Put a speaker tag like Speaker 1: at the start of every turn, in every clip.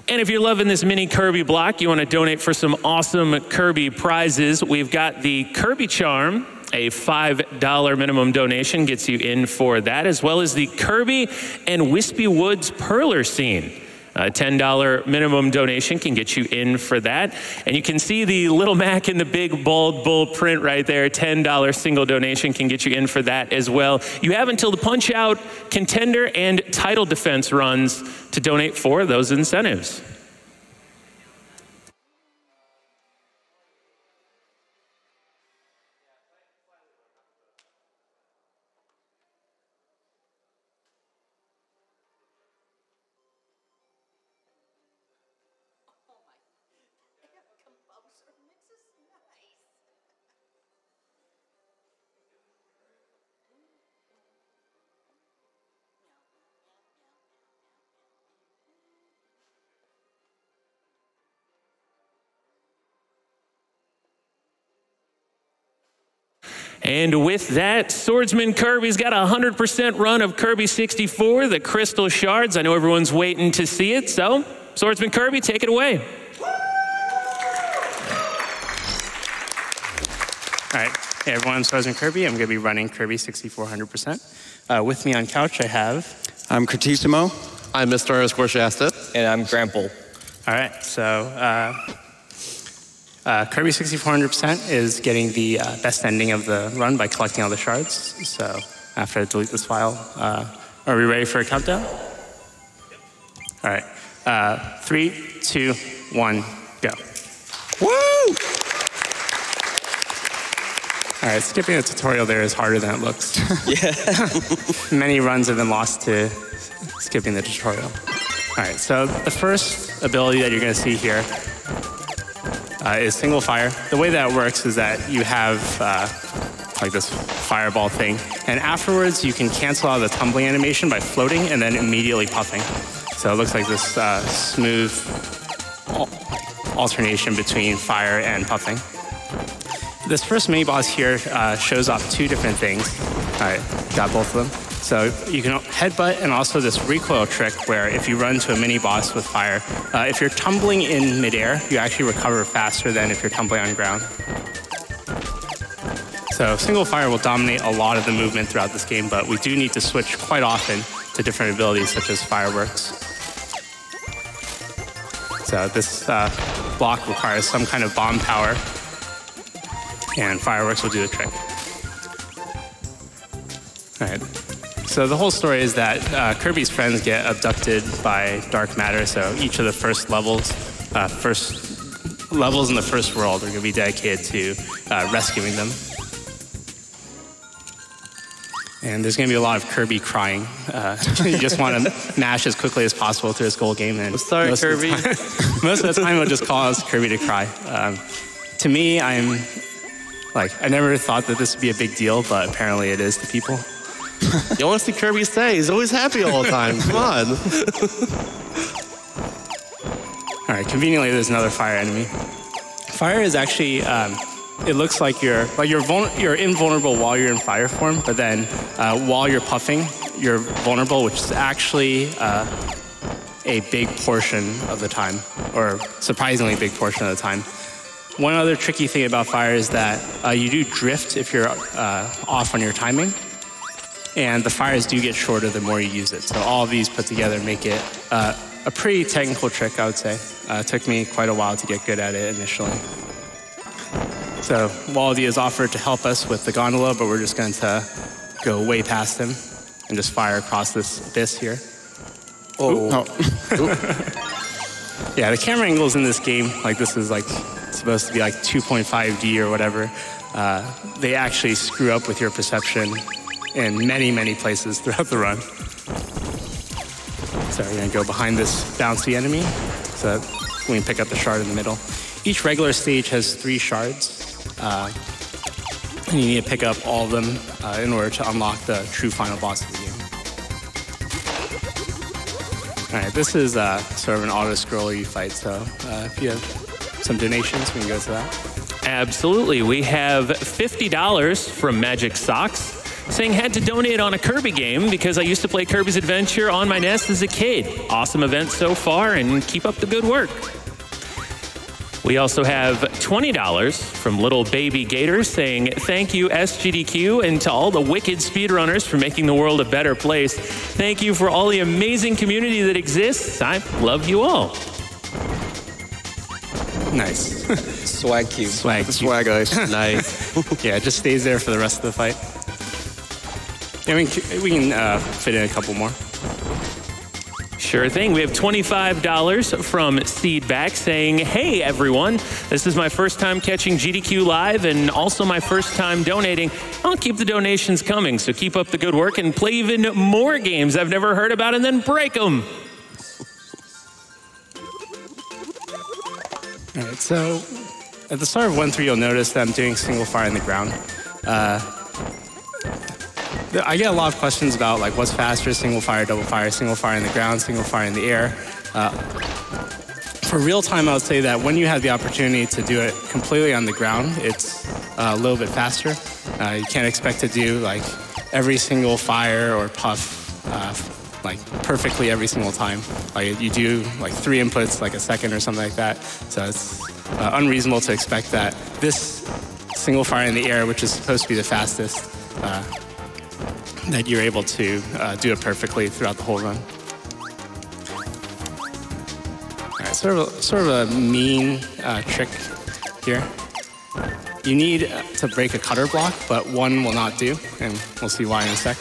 Speaker 1: And if you're loving this mini Kirby block, you want to donate for some awesome Kirby prizes, we've got the Kirby Charm. A $5 minimum donation gets you in for that, as well as the Kirby and Wispy Woods Perler Scene. A $10 minimum donation can get you in for that. And you can see the Little Mac in the big bold bull print right there. $10 single donation can get you in for that as well. You have until the Punch Out, Contender, and Title Defense runs to donate for those incentives. And with that, Swordsman Kirby's got a 100% run of Kirby 64, the Crystal Shards. I know everyone's waiting to see it, so Swordsman Kirby, take it away.
Speaker 2: All right, hey everyone, I'm Swordsman Kirby. I'm going to be running Kirby 64 100%. With me on couch, I have...
Speaker 3: I'm Curtissimo.
Speaker 4: I'm Mr. Shasta.
Speaker 5: And I'm Graample.
Speaker 2: All right, so Kirby 64 100% is getting the best ending of the run by collecting all the shards. So after I delete this file, are we ready for a countdown? All right, 3, 2, 1, go.
Speaker 4: Woo!
Speaker 2: All right, skipping the tutorial there is harder than it looks.
Speaker 5: Yeah.
Speaker 2: Many runs have been lost to skipping the tutorial. All right, so the first ability that you're going to see here is single fire. The way that works is that you have like this fireball thing, and afterwards you can cancel out the tumbling animation by floating and then immediately puffing. So it looks like this smooth alternation between fire and puffing. This first mini boss here shows off two different things. All right, got both of them. So you can headbutt and also this recoil trick where if you run to a mini boss with fire, if you're tumbling in midair, you actually recover faster than if you're tumbling on ground. So single fire will dominate a lot of the movement throughout this game, but we do need to switch quite often to different abilities such as fireworks. So this block requires some kind of bomb power, and fireworks will do the trick. All right. So the whole story is that Kirby's friends get abducted by dark matter. So each of the first levels in the first world are going to be dedicated to rescuing them. And there's going to be a lot of Kirby crying. You just want to mash as quickly as possible through this gold game. And
Speaker 4: sorry, Kirby.
Speaker 2: Most of the time, it'll just cause Kirby to cry. To me, I never thought that this would be a big deal, but apparently it is to people.
Speaker 4: You want to see Kirby stay? He's always happy all the time. Come on.
Speaker 2: All right, conveniently, there's another fire enemy. Fire is actually, it looks like you're invulnerable while you're in fire form, but then while you're puffing, you're vulnerable, which is actually a big portion of the time, or surprisingly big portion of the time. One other tricky thing about fire is that you do drift if you're off on your timing. And the fires do get shorter the more you use it. So all of these put together make it a pretty technical trick, I would say. It took me quite a while to get good at it initially. So Wallaby has offered to help us with the gondola, but we're just going to go way past him and just fire across this abyss here.
Speaker 4: Oh.
Speaker 2: Yeah, the camera angles in this game, like this is like supposed to be like 2.5D or whatever. They actually screw up with your perception in many, many places throughout the run. So we're going to go behind this bouncy enemy so that we can pick up the shard in the middle. Each regular stage has 3 shards, and you need to pick up all of them in order to unlock the true final boss of the game. All right, this is sort of an auto-scroller you fight, so if you have some donations, we can go to that.
Speaker 1: Absolutely. We have $50 from Magic Socks. saying had to donate on a Kirby game because I used to play Kirby's Adventure on my NES as a kid. Awesome event so far, and keep up the good work. We also have $20 from Little Baby Gator saying, thank you, SGDQ, and to all the wicked speedrunners for making the world a better place. Thank you for all the amazing community that exists. I love you all.
Speaker 2: Nice.
Speaker 5: Swag cube.
Speaker 2: Swag.
Speaker 4: Swag ice. Nice.
Speaker 2: Yeah, it just stays there for the rest of the fight. Yeah, we can fit in a couple more.
Speaker 1: Sure thing. We have $25 from Seedback saying, hey everyone, this is my first time catching GDQ live and also my first time donating. I'll keep the donations coming, so keep up the good work and play even more games I've never heard about and then break them.
Speaker 2: All right, so at the start of 1-3, you'll notice that I'm doing single fire in the ground. I get a lot of questions about like what's faster, single fire in the ground, single fire in the air. For real time, I would say that when you have the opportunity to do it completely on the ground, it's a little bit faster. You can't expect to do like every single fire or puff like perfectly every single time. Like you do like 3 inputs like a second or something like that. So it's unreasonable to expect that this single fire in the air, which is supposed to be the fastest, that you're able to do it perfectly throughout the whole run. All right, sort of a mean trick here. You need to break a cutter block, but one will not do, and we'll see why in a sec.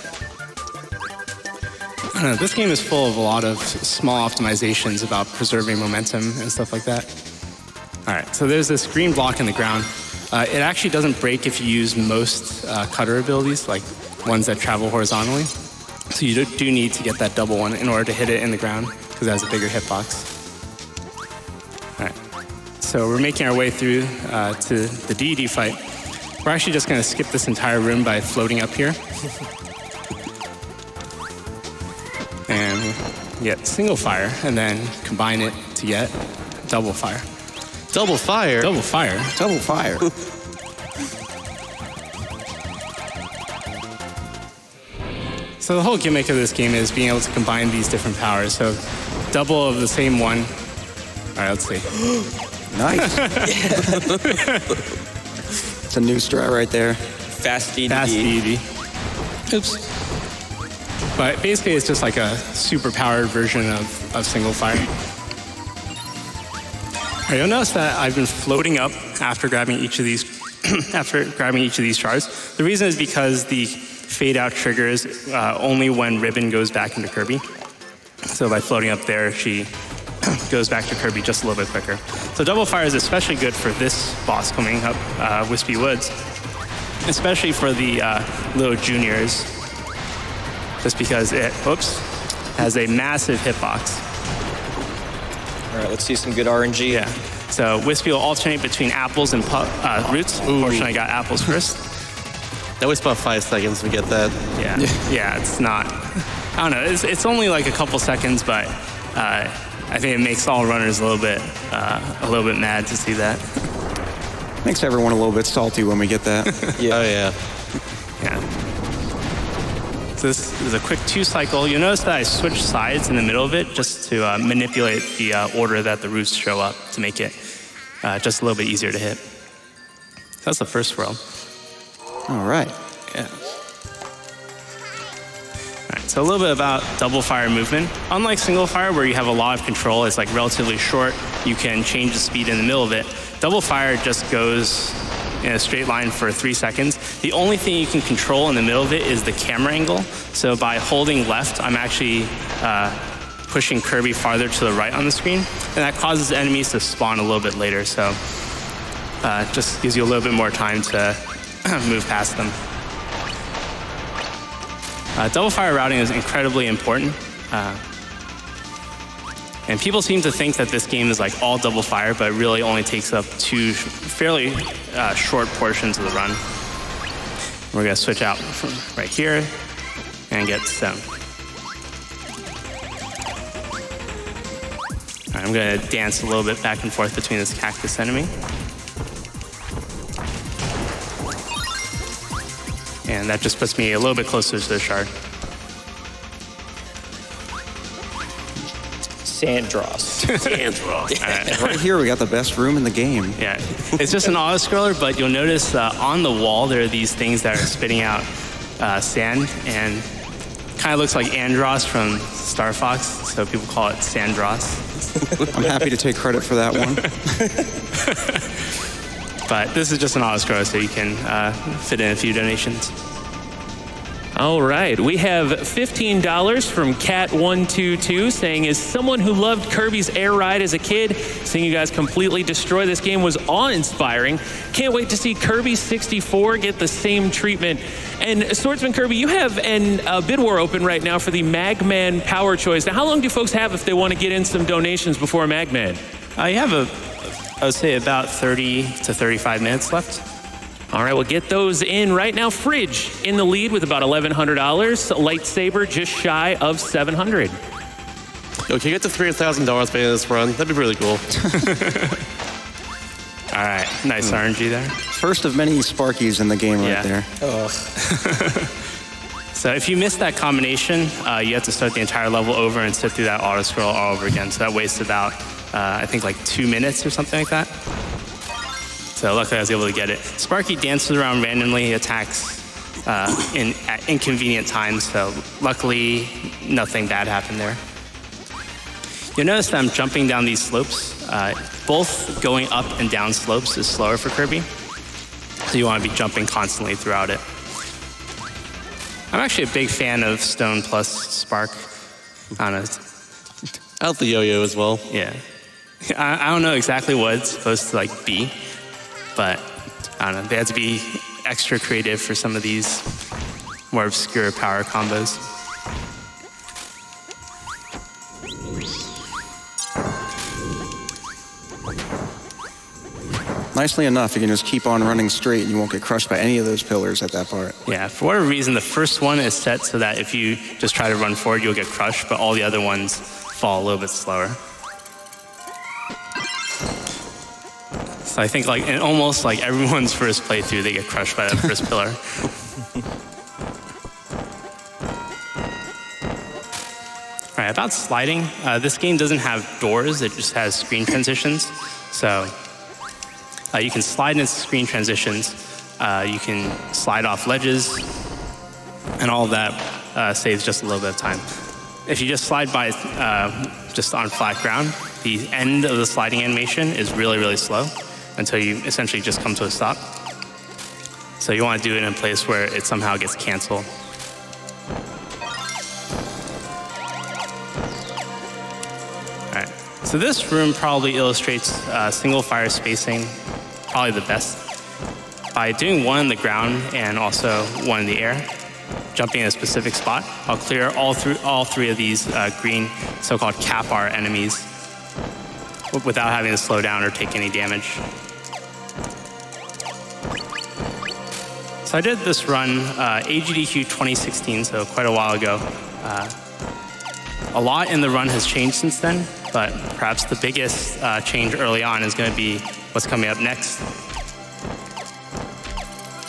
Speaker 2: I don't know, this game is full of a lot of small optimizations about preserving momentum and stuff like that. All right, so there's this green block in the ground. It actually doesn't break if you use most cutter abilities, like ones that travel horizontally. So you do need to get that double one in order to hit it in the ground, because it has a bigger hitbox. All right, so we're making our way through to the DD fight. We're actually just gonna skip this entire room by floating up here. And get single fire, and then combine it to get double fire.
Speaker 4: Double fire?
Speaker 2: Double fire.
Speaker 5: Double fire.
Speaker 2: So the whole gimmick of this game is being able to combine these different powers. So double of the same one. All right, let's see.
Speaker 5: Nice. It's a new strat right there. Fast DD.
Speaker 2: Fast DD. Oops. But basically, it's just like a super powered version of single fire. All right, you'll notice that I've been floating up after grabbing each of these shards. The reason is because the fade out triggers only when Ribbon goes back into Kirby. So by floating up there, she goes back to Kirby just a little bit quicker. So double fire is especially good for this boss coming up, Wispy Woods, especially for the little juniors, just because it, has a massive hitbox.
Speaker 5: All right, let's see some good RNG.
Speaker 2: Yeah. So Wispy will alternate between apples and roots. Unfortunately, I got apples first.
Speaker 4: That was about 5 seconds to get that.
Speaker 2: Yeah. Yeah, it's not. I don't know. It's only like a couple seconds, but I think it makes all runners a little bit mad to see that.
Speaker 3: Makes everyone a little bit salty when we get that.
Speaker 4: Yeah. Oh yeah.
Speaker 2: Yeah. So this is a quick 2-cycle. You'll notice that I switched sides in the middle of it just to manipulate the order that the roots show up to make it just a little bit easier to hit. So that's the first swirl.
Speaker 3: All right.
Speaker 2: Yeah. All right, so a little bit about double fire movement. Unlike single fire, where you have a lot of control, it's like relatively short. You can change the speed in the middle of it. Double fire just goes in a straight line for 3 seconds. The only thing you can control in the middle of it is the camera angle. So by holding left, I'm actually pushing Kirby farther to the right on the screen, and that causes enemies to spawn a little bit later. So just gives you a little bit more time to move past them. Double fire routing is incredibly important. And people seem to think that this game is like all double fire, but it really only takes up 2 fairly short portions of the run. We're gonna switch out from right here and get stone. All right, I'm gonna dance a little bit back and forth between this cactus enemy. And that just puts me a little bit closer to the shard.
Speaker 5: Sandross.
Speaker 1: Sandross.
Speaker 3: Right here, we got the best room in the game.
Speaker 2: Yeah, it's just an auto-scroller, but you'll notice on the wall there are these things that are spitting out sand, and kind of looks like Andross from Star Fox, so people call it Sandross.
Speaker 3: I'm happy to take credit for that one.
Speaker 2: But this is just an auto-scroller, so you can fit in a few donations.
Speaker 1: All right, we have $15 from Cat122 saying, as someone who loved Kirby's air ride as a kid, seeing you guys completely destroy this game was awe-inspiring. Can't wait to see Kirby 64 get the same treatment. And Swordsman Kirby, you have a bid war open right now for the Magman Power Choice. Now, how long do folks have if they want to get in some donations before Magman?
Speaker 2: You have I would say about 30 to 35 minutes left.
Speaker 1: All right, we'll get those in right now. Fridge in the lead with about $1,100. Lightsaber just shy of $700.
Speaker 4: Yo, can you get to $3,000 by the end of this run? That'd be really cool.
Speaker 2: All right, nice RNG there.
Speaker 3: First of many Sparkies in the game right there.
Speaker 2: So if you missed that combination, you have to start the entire level over and sit through that auto scroll all over again. So that wastes about, I think, like 2 minutes or something like that. So luckily I was able to get it. Sparky dances around randomly, attacks at inconvenient times, so luckily nothing bad happened there. You'll notice that I'm jumping down these slopes. Both going up and down slopes is slower for Kirby, so you want to be jumping constantly throughout it. I'm actually a big fan of Stone plus Spark. I don't know.
Speaker 4: I like the yo-yo as well.
Speaker 2: Yeah. I don't know exactly what it's supposed to like be, but I don't know, they had to be extra creative for some of these more obscure power combos.
Speaker 3: Nicely enough, you can just keep on running straight and you won't get crushed by any of those pillars at that part.
Speaker 2: Yeah, for whatever reason, the first one is set so that if you just try to run forward, you'll get crushed, but all the other ones fall a little bit slower. So I think in almost like everyone's first playthrough, they get crushed by that first pillar. All right, about sliding, this game doesn't have doors, it just has screen transitions. So you can slide into screen transitions, you can slide off ledges, and all of that saves just a little bit of time. If you just slide by just on flat ground, the end of the sliding animation is really, really slow until you essentially just come to a stop. So you want to do it in a place where it somehow gets canceled. All right, so this room probably illustrates single fire spacing probably the best. By doing one on the ground and also one in the air, jumping in a specific spot, I'll clear all three of these green so-called cap bar enemies without having to slow down or take any damage. So I did this run AGDQ 2016, so quite a while ago. A lot in the run has changed since then, but perhaps the biggest change early on is going to be what's coming up next.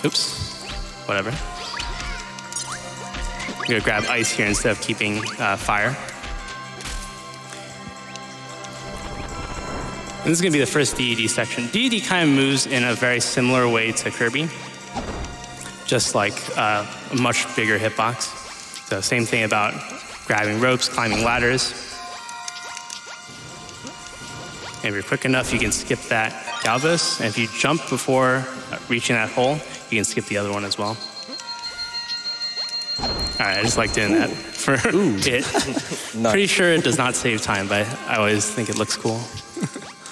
Speaker 2: Oops, whatever. I'm going to grab ice here instead of keeping fire. And this is going to be the first DED section. DED kind of moves in a very similar way to Kirby, just like a much bigger hitbox. So same thing about grabbing ropes, climbing ladders. And if you're quick enough, you can skip that galvos. And if you jump before reaching that hole, you can skip the other one as well. All right, I just like doing that for it. Pretty sure it does not save time, but I always think it looks cool.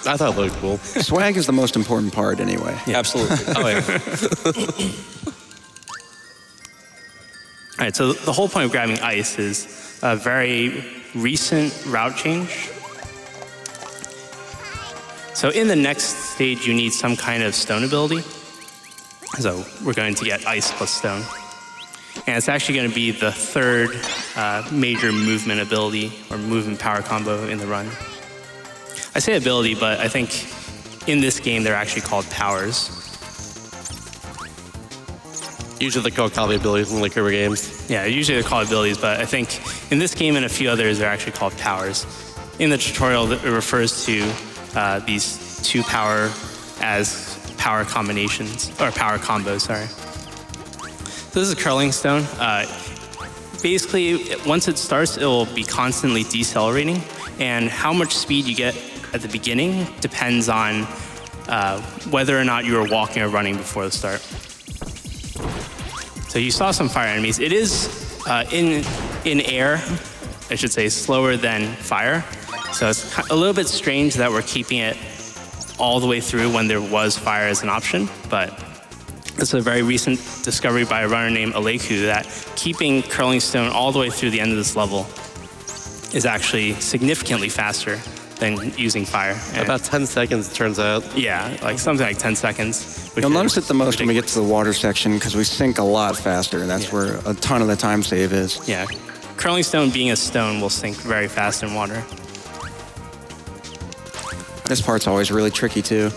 Speaker 4: I thought it looked cool.
Speaker 3: Swag is the most important part anyway.
Speaker 5: Yeah. Absolutely. Oh, yeah.
Speaker 2: All right, so the whole point of grabbing ice is a very recent route change. So in the next stage, you need some kind of stone ability. So we're going to get ice plus stone. And it's actually going to be the third major movement ability or movement power combo in the run. I say ability, but I think in this game they're actually called powers.
Speaker 4: Usually they call copy abilities in the Kirby games.
Speaker 2: Yeah, usually they're called abilities, but I think in this game and a few others, they're actually called powers. In the tutorial, it refers to these 2 power as power combinations, or power combos, sorry. So this is a curling stone. Basically, once it starts, it will be constantly decelerating, and how much speed you get at the beginning depends on whether or not you were walking or running before the start. So you saw some fire enemies. It is in air, I should say, slower than fire. So it's a little bit strange that we're keeping it all the way through when there was fire as an option, but it's a very recent discovery by a runner named Aleku that keeping curling stone all the way through the end of this level is actually significantly faster than using fire. And
Speaker 4: about 10 seconds, it turns out.
Speaker 2: yeah, like something like 10 seconds.
Speaker 3: You'll notice it the most when we get to the water section because we sink a lot faster, and that's where a ton of the time save is.
Speaker 2: Yeah, curling stone being a stone will sink very fast in water.
Speaker 3: This part's always really tricky too.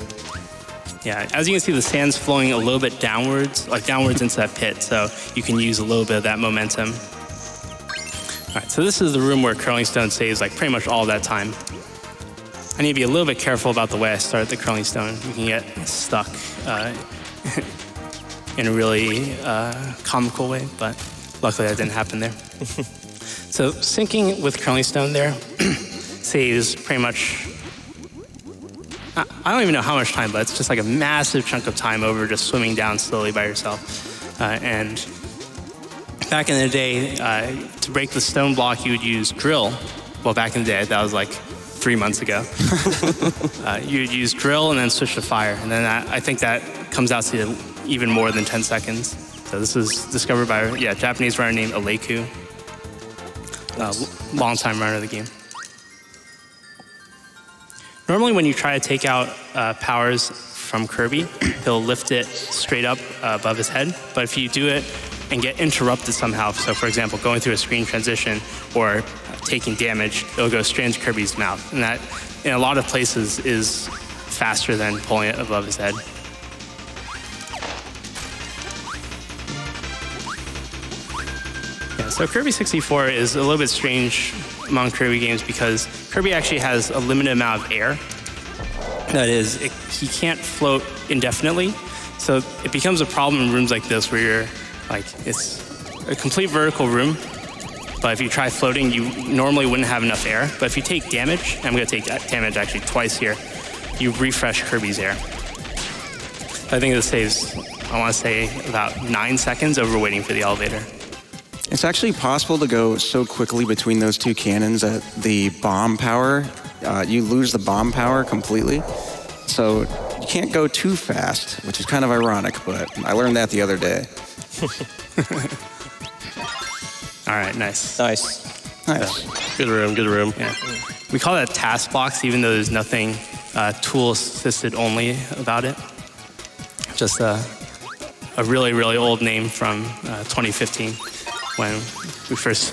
Speaker 2: Yeah, as you can see, the sand's flowing a little bit downwards, like downwards into that pit, so you can use a little bit of that momentum. All right, so this is the room where curling stone saves like pretty much all that time. I need to be a little bit careful about the way I start the curling stone. You can get stuck in a really comical way, but luckily that didn't happen there. So sinking with curling stone there saves pretty much, I don't even know how much time, but it's just like a massive chunk of time over just swimming down slowly by yourself. And back in the day, to break the stone block, you would use drill. Well, back in the day, that was like 3 months ago. You would use drill and then switch to fire. And then I think that comes out to even more than 10 seconds. So this was discovered by a Japanese runner named Aleku, long-time runner of the game. Normally when you try to take out powers from Kirby, he'll lift it straight up above his head. But if you do it and get interrupted somehow, so for example, going through a screen transition or taking damage, it'll go straight into Kirby's mouth. And that, in a lot of places, is faster than pulling it above his head. Yeah, so Kirby 64 is a little bit strange among Kirby games because Kirby actually has a limited amount of air. That is, he can't float indefinitely. So it becomes a problem in rooms like this where you're like, it's a complete vertical room, but if you try floating, you normally wouldn't have enough air. But if you take damage, and I'm going to take damage actually twice here, you refresh Kirby's air. I think this saves, I want to say, about 9 seconds over waiting for the elevator.
Speaker 3: It's actually possible to go so quickly between those 2 cannons that the bomb power, you lose the bomb power completely. So you can't go too fast, which is kind of ironic, but I learned that the other day.
Speaker 2: All right, nice.
Speaker 5: Nice.
Speaker 3: Nice.
Speaker 4: Good room, good room.
Speaker 2: Yeah. We call that task blocks, even though there's nothing tool-assisted only about it. Just a really, really old name from 2015 when we first,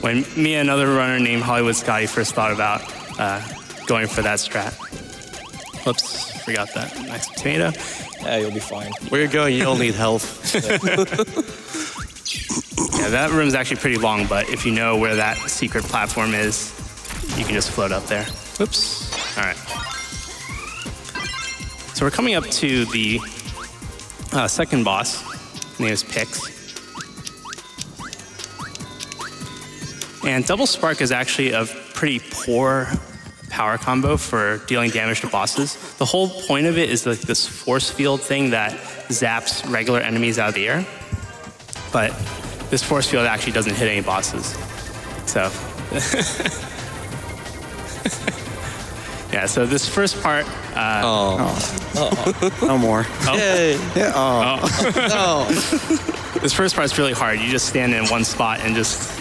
Speaker 2: when me and another runner named Hollywood Scotty first thought about going for that strat. Whoops, forgot that. Nice tomato.
Speaker 5: Yeah, you'll be fine.
Speaker 4: Where you're going, you don't need health.
Speaker 2: Yeah, that room's actually pretty long, but if you know where that secret platform is, you can just float up there. Whoops. All right. So we're coming up to the second boss. His name is Pix. And Double Spark is actually a pretty poor power combo for dealing damage to bosses. The whole point of it is like this force field thing that zaps regular enemies out of the air. But this force field actually doesn't hit any bosses. So, yeah, so this first part...
Speaker 3: No more.
Speaker 2: Oh.
Speaker 4: Yay.
Speaker 3: Yeah. Oh.
Speaker 2: This first part's really hard. You just stand in one spot and just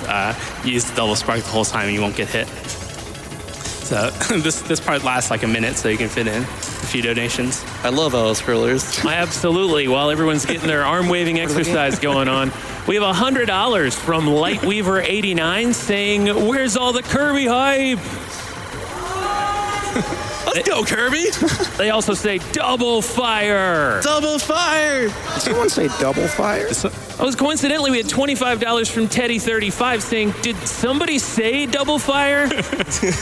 Speaker 2: use the Double Spark the whole time and you won't get hit. So this part lasts like a minute, so you can fit in a few donations.
Speaker 4: I love those curlers.
Speaker 1: Absolutely. While everyone's getting their arm-waving exercise going on, we have $100 from Lightweaver89 saying, "Where's all the Kirby hype?"
Speaker 4: Let's go, Kirby.
Speaker 1: They also say double fire.
Speaker 4: Double fire.
Speaker 3: Did someone say double fire?
Speaker 1: Oh, coincidentally, we had $25 from Teddy35 saying, did somebody say double fire?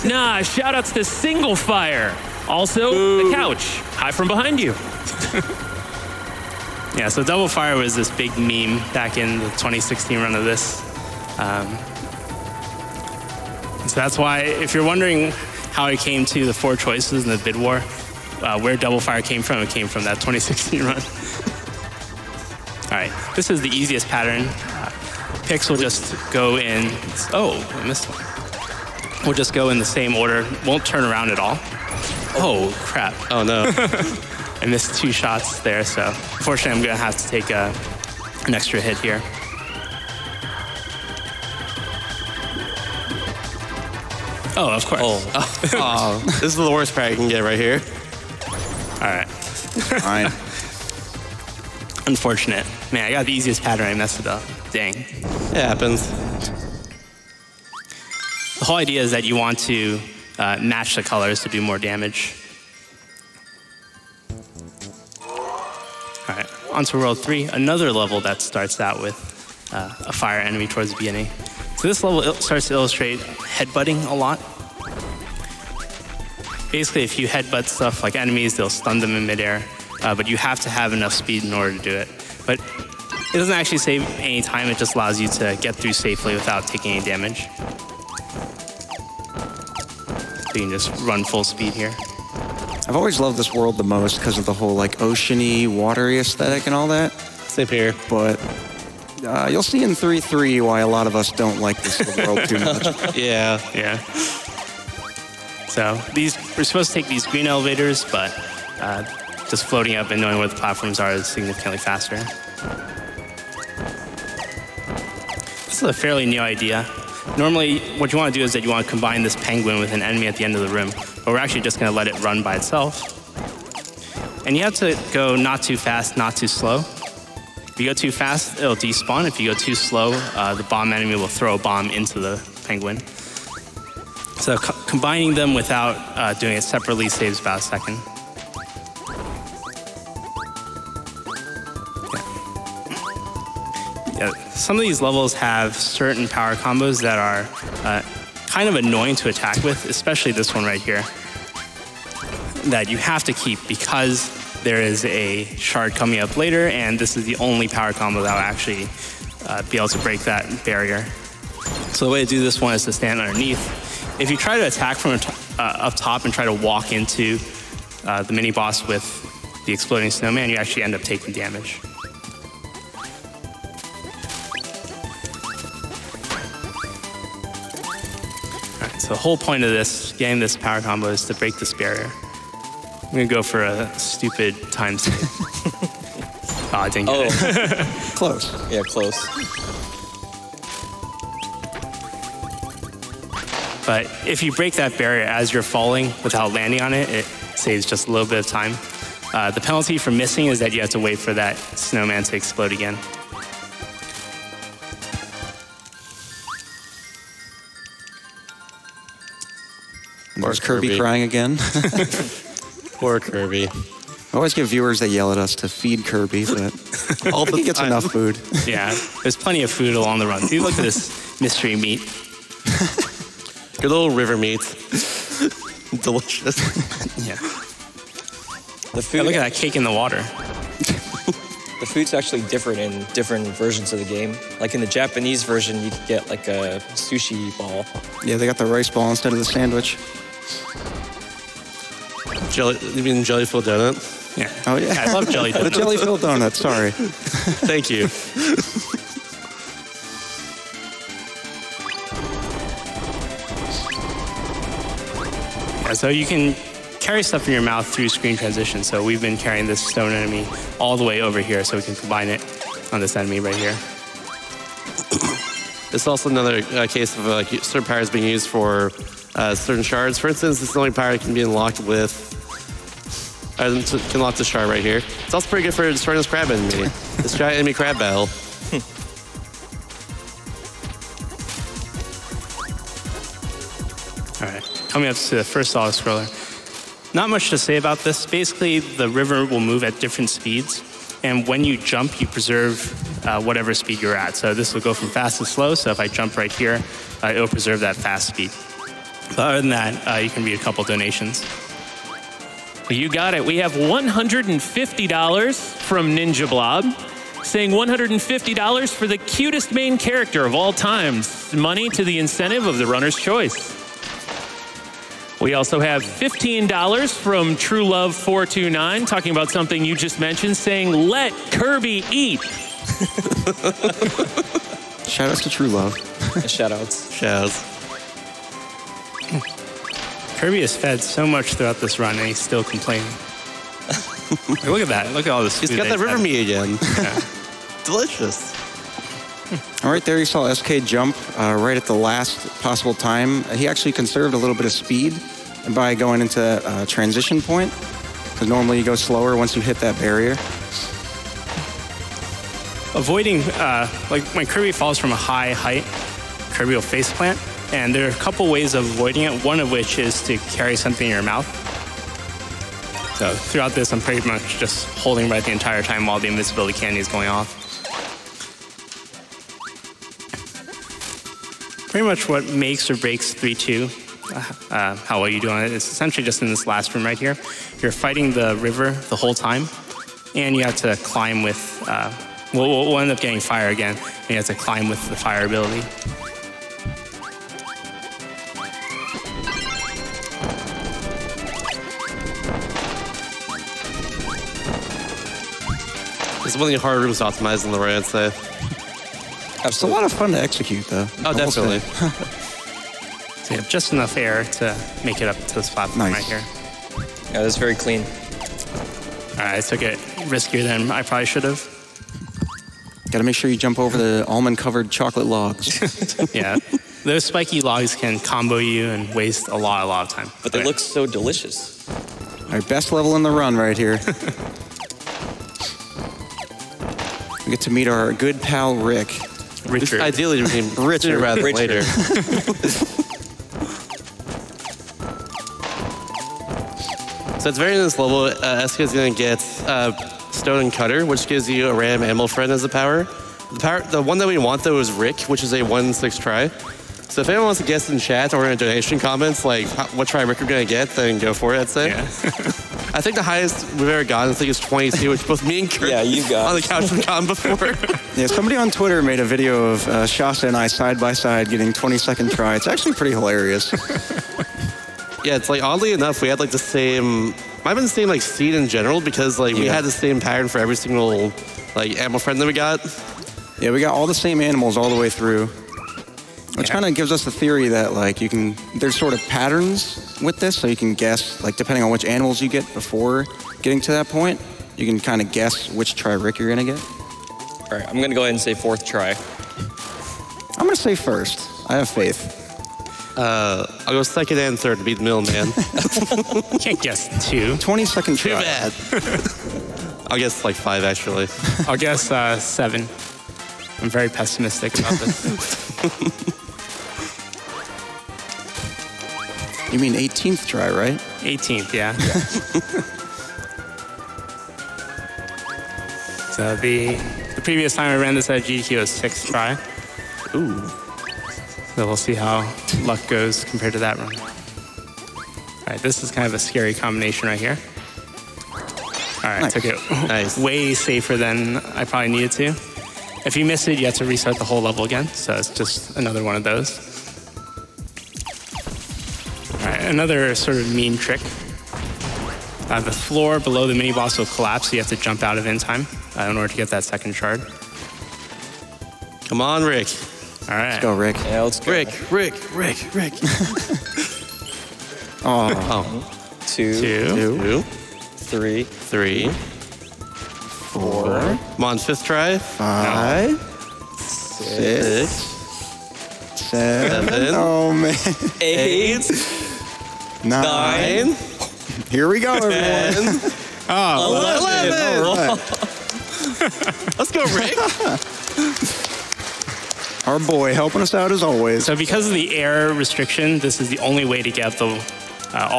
Speaker 1: Nah, shout outs to single fire. Also, the couch. Hi from behind you.
Speaker 2: Yeah, so double fire was this big meme back in the 2016 run of this. So that's why, if you're wondering how it came to the 4 choices in the bid war, where double fire came from, it came from that 2016 run. All right, this is the easiest pattern. Picks will just go in, oh, I missed one. We'll just go in the same order, won't turn around at all. Oh, crap.
Speaker 4: Oh, no.
Speaker 2: I missed 2 shots there, so unfortunately I'm gonna have to take an extra hit here. Oh, of course.
Speaker 4: Oh, this is the worst part I can get right here.
Speaker 2: All right.
Speaker 3: Fine.
Speaker 2: Unfortunate. Man, I got the easiest pattern, I messed it up. Dang.
Speaker 4: It happens.
Speaker 2: The whole idea is that you want to match the colors to do more damage. All right, on to World 3, another level that starts out with a fire enemy towards the beginning. So this level starts to illustrate headbutting a lot. Basically, if you headbutt stuff like enemies, they'll stun them in midair, but you have to have enough speed in order to do it. But it doesn't actually save any time, it just allows you to get through safely without taking any damage. So you can just run full speed here.
Speaker 3: I've always loved this world the most because of the whole like oceany, watery aesthetic and all that.
Speaker 4: Same here.
Speaker 3: But you'll see in 3.3 why a lot of us don't like this world too much.
Speaker 4: Yeah.
Speaker 2: Yeah. So we're supposed to take these green elevators, but just floating up and knowing where the platforms are is significantly faster. This is a fairly new idea. Normally, what you want to do is that you want to combine this penguin with an enemy at the end of the room, but we're actually just going to let it run by itself. And you have to go not too fast, not too slow. If you go too fast, it'll despawn. If you go too slow, the bomb enemy will throw a bomb into the penguin. So combining them without doing it separately saves about a second. Yeah, some of these levels have certain power combos that are kind of annoying to attack with, especially this one right here, that you have to keep because there is a shard coming up later, and this is the only power combo that will actually be able to break that barrier. So the way to do this one is to stand underneath. If you try to attack from up top and try to walk into the mini-boss with the exploding snowman, you actually end up taking damage. So the whole point of this, getting this power combo, is to break this barrier. I'm gonna go for a stupid time save. Oh, I didn't get it.
Speaker 3: Close.
Speaker 5: Yeah, close.
Speaker 2: But if you break that barrier as you're falling without landing on it, it saves just a little bit of time. The penalty for missing is that you have to wait for that snowman to explode again.
Speaker 3: Or is Kirby crying again?
Speaker 4: Poor Kirby.
Speaker 3: I always give viewers that yell at us to feed Kirby, but he gets enough food.
Speaker 2: Yeah, there's plenty of food along the run. See, look at this mystery meat.
Speaker 4: Good little river meat. Delicious.
Speaker 2: Yeah.
Speaker 5: The food.
Speaker 2: Yeah, look at that cake in the water.
Speaker 5: The food's actually different in different versions of the game. Like in the Japanese version, you get like a sushi ball.
Speaker 3: Yeah, they got the rice ball instead of the sandwich.
Speaker 4: You mean jelly-filled donut?
Speaker 2: Yeah.
Speaker 3: Oh, yeah.
Speaker 2: I love jelly donuts.
Speaker 3: The jelly-filled donut, sorry.
Speaker 4: Thank you.
Speaker 2: Yeah, so you can carry stuff in your mouth through screen transition. So we've been carrying this stone enemy all the way over here so we can combine it on this enemy right here.
Speaker 4: It's also another case of certain powers being used for certain shards. For instance, this is the only power that can be unlocked with, can unlock this shard right here. It's also pretty good for destroying this crab enemy. This giant enemy crab battle.
Speaker 2: All right, coming up to the first solid scroller. Not much to say about this. Basically, the river will move at different speeds, and when you jump, you preserve whatever speed you're at. So this will go from fast to slow, so if I jump right here, it'll preserve that fast speed. But other than that, you can read a couple donations.
Speaker 1: You got it. We have $150 from Ninja Blob, saying $150 for the cutest main character of all times. Money to the incentive of the runner's choice. We also have $15 from True Love 429, talking about something you just mentioned, saying, let Kirby eat.
Speaker 3: Shout outs to True Love.
Speaker 5: Shout outs.
Speaker 4: Shows.
Speaker 2: Kirby has fed so much throughout this run, and he's still complaining. Look at that. Look at all this food.
Speaker 4: He's got that river meat again.
Speaker 2: Yeah.
Speaker 4: Delicious.
Speaker 3: All right, there you saw SK jump right at the last possible time. He actually conserved a little bit of speed by going into a transition point, because normally you go slower once you hit that barrier.
Speaker 2: Avoiding, like when Kirby falls from a high height, Kirby will face plant, and there are a couple ways of avoiding it, one of which is to carry something in your mouth. So throughout this, I'm pretty much just holding right the entire time while the invisibility candy is going off. Pretty much what makes or breaks 3-2, how well you do on it, is essentially just in this last room right here. You're fighting the river the whole time, and you have to climb with, we'll end up getting fire again, and you have to climb with the fire ability.
Speaker 4: It's one of the harder rooms to optimize in the way, I'd say.
Speaker 3: It's a lot of fun to execute, though.
Speaker 4: Oh, definitely.
Speaker 2: So you have just enough air to make it up to this platform right here.
Speaker 5: Yeah, that's very clean.
Speaker 2: All right, I took it riskier than I probably should have.
Speaker 3: Got to make sure you jump over the almond-covered chocolate logs.
Speaker 2: Yeah, those spiky logs can combo you and waste a lot of time.
Speaker 5: But they look so delicious.
Speaker 3: All right, best level in the run right here. We get to meet our good pal, Rick.
Speaker 2: Richard.
Speaker 4: Ideally, we can
Speaker 3: Richard.
Speaker 4: rather than later. So it's very in this level, SK is going to get Stone and Cutter, which gives you a random animal friend as a power. The one that we want, though, is Rick, which is a 1-6 try. So if anyone wants to guess in chat or in donation comments, like what try Rick we're going to get, then go for it, I'd say.
Speaker 2: Yeah.
Speaker 4: I think the highest we've ever gotten, I think, is 22, which both me and Kurt
Speaker 5: you've got
Speaker 4: on the couch have gone before.
Speaker 3: Yeah, somebody on Twitter made a video of Shasta and I side by side getting 22nd try. It's actually pretty hilarious.
Speaker 4: Yeah, it's like, oddly enough, we had like the same, might have been the same like seed in general, because like we had the same pattern for every single like animal friend that we got.
Speaker 3: Yeah, we got all the same animals all the way through, which kind of gives us the theory that like there's sort of patterns with this, so you can guess, like depending on which animals you get before getting to that point, you can kind of guess which try Rick you're gonna get.
Speaker 5: All right, I'm going to go ahead and say 4th try.
Speaker 3: I'm gonna say first. I have faith.
Speaker 4: I'll go 2nd and 3rd to be the middleman.
Speaker 2: You can't guess 2.
Speaker 3: 22nd
Speaker 4: Too
Speaker 3: try.
Speaker 4: bad. I'll guess like 5, actually.
Speaker 2: I'll guess 7. I'm very pessimistic about this.
Speaker 3: You mean 18th try, right?
Speaker 2: 18th, yeah. So the previous time I ran this at GDQ was 6th try.
Speaker 4: Ooh.
Speaker 2: So we'll see how luck goes compared to that run. All right, this is kind of a scary combination right here. All right,
Speaker 3: Nice.
Speaker 2: took it way safer than I probably needed to. If you miss it, you have to restart the whole level again. So it's just another one of those. All right, another sort of mean trick. The floor below the mini boss will collapse, so you have to jump out of in time in order to get that 2nd shard.
Speaker 4: Come on, Rick.
Speaker 2: All right.
Speaker 3: Let's go, Rick.
Speaker 5: Yeah, let's go.
Speaker 4: Rick.
Speaker 3: Oh,
Speaker 5: 2,
Speaker 4: 2,
Speaker 5: 3,
Speaker 4: 3,
Speaker 3: 4,
Speaker 4: come on, 5th try.
Speaker 3: 5, 6, 7.
Speaker 4: 7.
Speaker 3: Oh man.
Speaker 5: 8,
Speaker 3: 9.
Speaker 5: 9.
Speaker 3: Here we go, everyone.
Speaker 5: 11.
Speaker 3: All right.
Speaker 4: Let's go, Rick.
Speaker 3: Our boy helping us out as always.
Speaker 2: So because of the air restriction, this is the only way to get all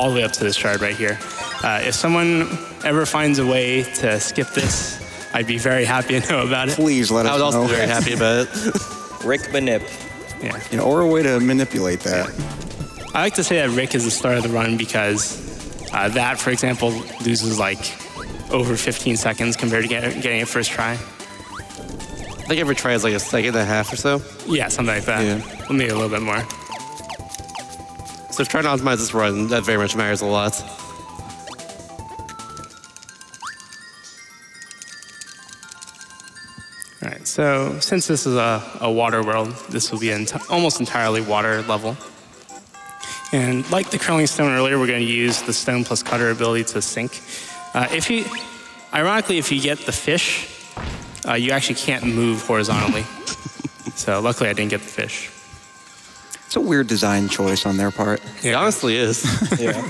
Speaker 2: the way up to this shard right here. If someone ever finds a way to skip this, I'd be very happy to know about it.
Speaker 3: Please let us know.
Speaker 4: I would also be very happy about it.
Speaker 5: Rick Manip.
Speaker 2: Yeah.
Speaker 3: Or a way to manipulate that.
Speaker 2: I like to say that Rick is the start of the run because that, for example, loses like over 15 seconds compared to getting it first try.
Speaker 4: I think every try is like a second and a half or so.
Speaker 2: Yeah, something like that.
Speaker 3: Yeah.
Speaker 2: Maybe a little bit more.
Speaker 4: So if trying to optimize this run, that very much matters a lot.
Speaker 2: All right, so since this is a water world, this will be almost entirely water level. And like the curling stone earlier, we're going to use the stone plus cutter ability to sink. Ironically, if you get the fish, you actually can't move horizontally. So luckily I didn't get the fish.
Speaker 3: It's a weird design choice on their part.
Speaker 4: It honestly is.
Speaker 5: Yeah.
Speaker 2: All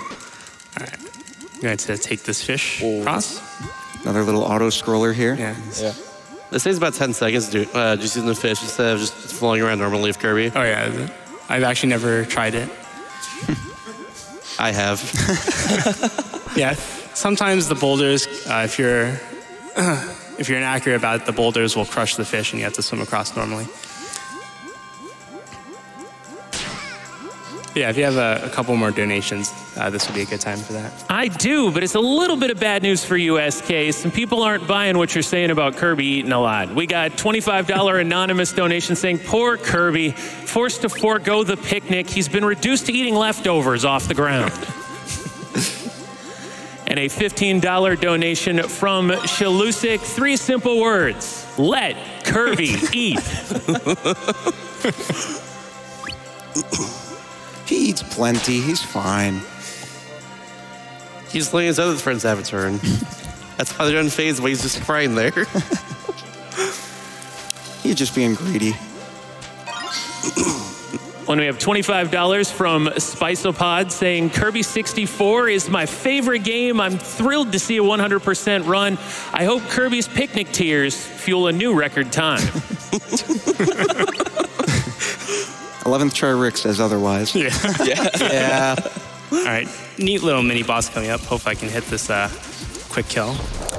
Speaker 2: right, I'm going to take this fish across.
Speaker 3: Another little auto scroller here.
Speaker 2: Yeah.
Speaker 5: Yeah.
Speaker 4: This takes about 10 seconds to do just using the fish instead of just floating around normally with Kirby.
Speaker 2: Oh yeah, I've actually never tried it.
Speaker 4: I have.
Speaker 2: Yeah, sometimes the boulders, if you're inaccurate about it, the boulders will crush the fish and you have to swim across normally. Yeah, if you have a couple more donations, this would be a good time for that.
Speaker 1: I do, but it's a little bit of bad news for you, SK. Some people aren't buying what you're saying about Kirby eating a lot. We got $25 anonymous donation saying, poor Kirby, forced to forego the picnic. He's been reduced to eating leftovers off the ground. And a $15 donation from Shalusik. 3 simple words. Let Kirby eat.
Speaker 3: He eats plenty. He's fine.
Speaker 4: He's letting his other friends have a turn. That's why they're unfazed, but he's just crying there.
Speaker 3: He's just being greedy.
Speaker 1: When we have $25 from Spiceopod saying Kirby 64 is my favorite game. I'm thrilled to see a 100% run. I hope Kirby's picnic tears fuel a new record time.
Speaker 3: 11th try Rick says otherwise.
Speaker 2: Yeah.
Speaker 4: Yeah.
Speaker 2: All right, neat little mini boss coming up. Hope I can hit this quick kill.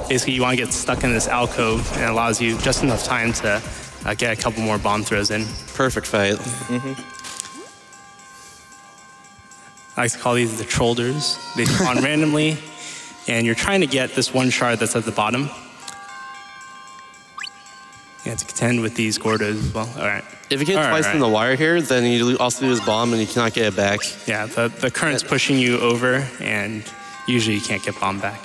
Speaker 2: Basically, you want to get stuck in this alcove, and it allows you just enough time to get a couple more bomb throws in.
Speaker 4: Perfect fight.
Speaker 2: I like to call these the Trollders. They spawn randomly, and you're trying to get this one shard that's at the bottom. You have to contend with these Gordos as well. All right.
Speaker 4: If you get twice in the wire here, then you also lose bomb and you cannot get it back.
Speaker 2: Yeah, the current's pushing you over, and usually you can't get bomb back.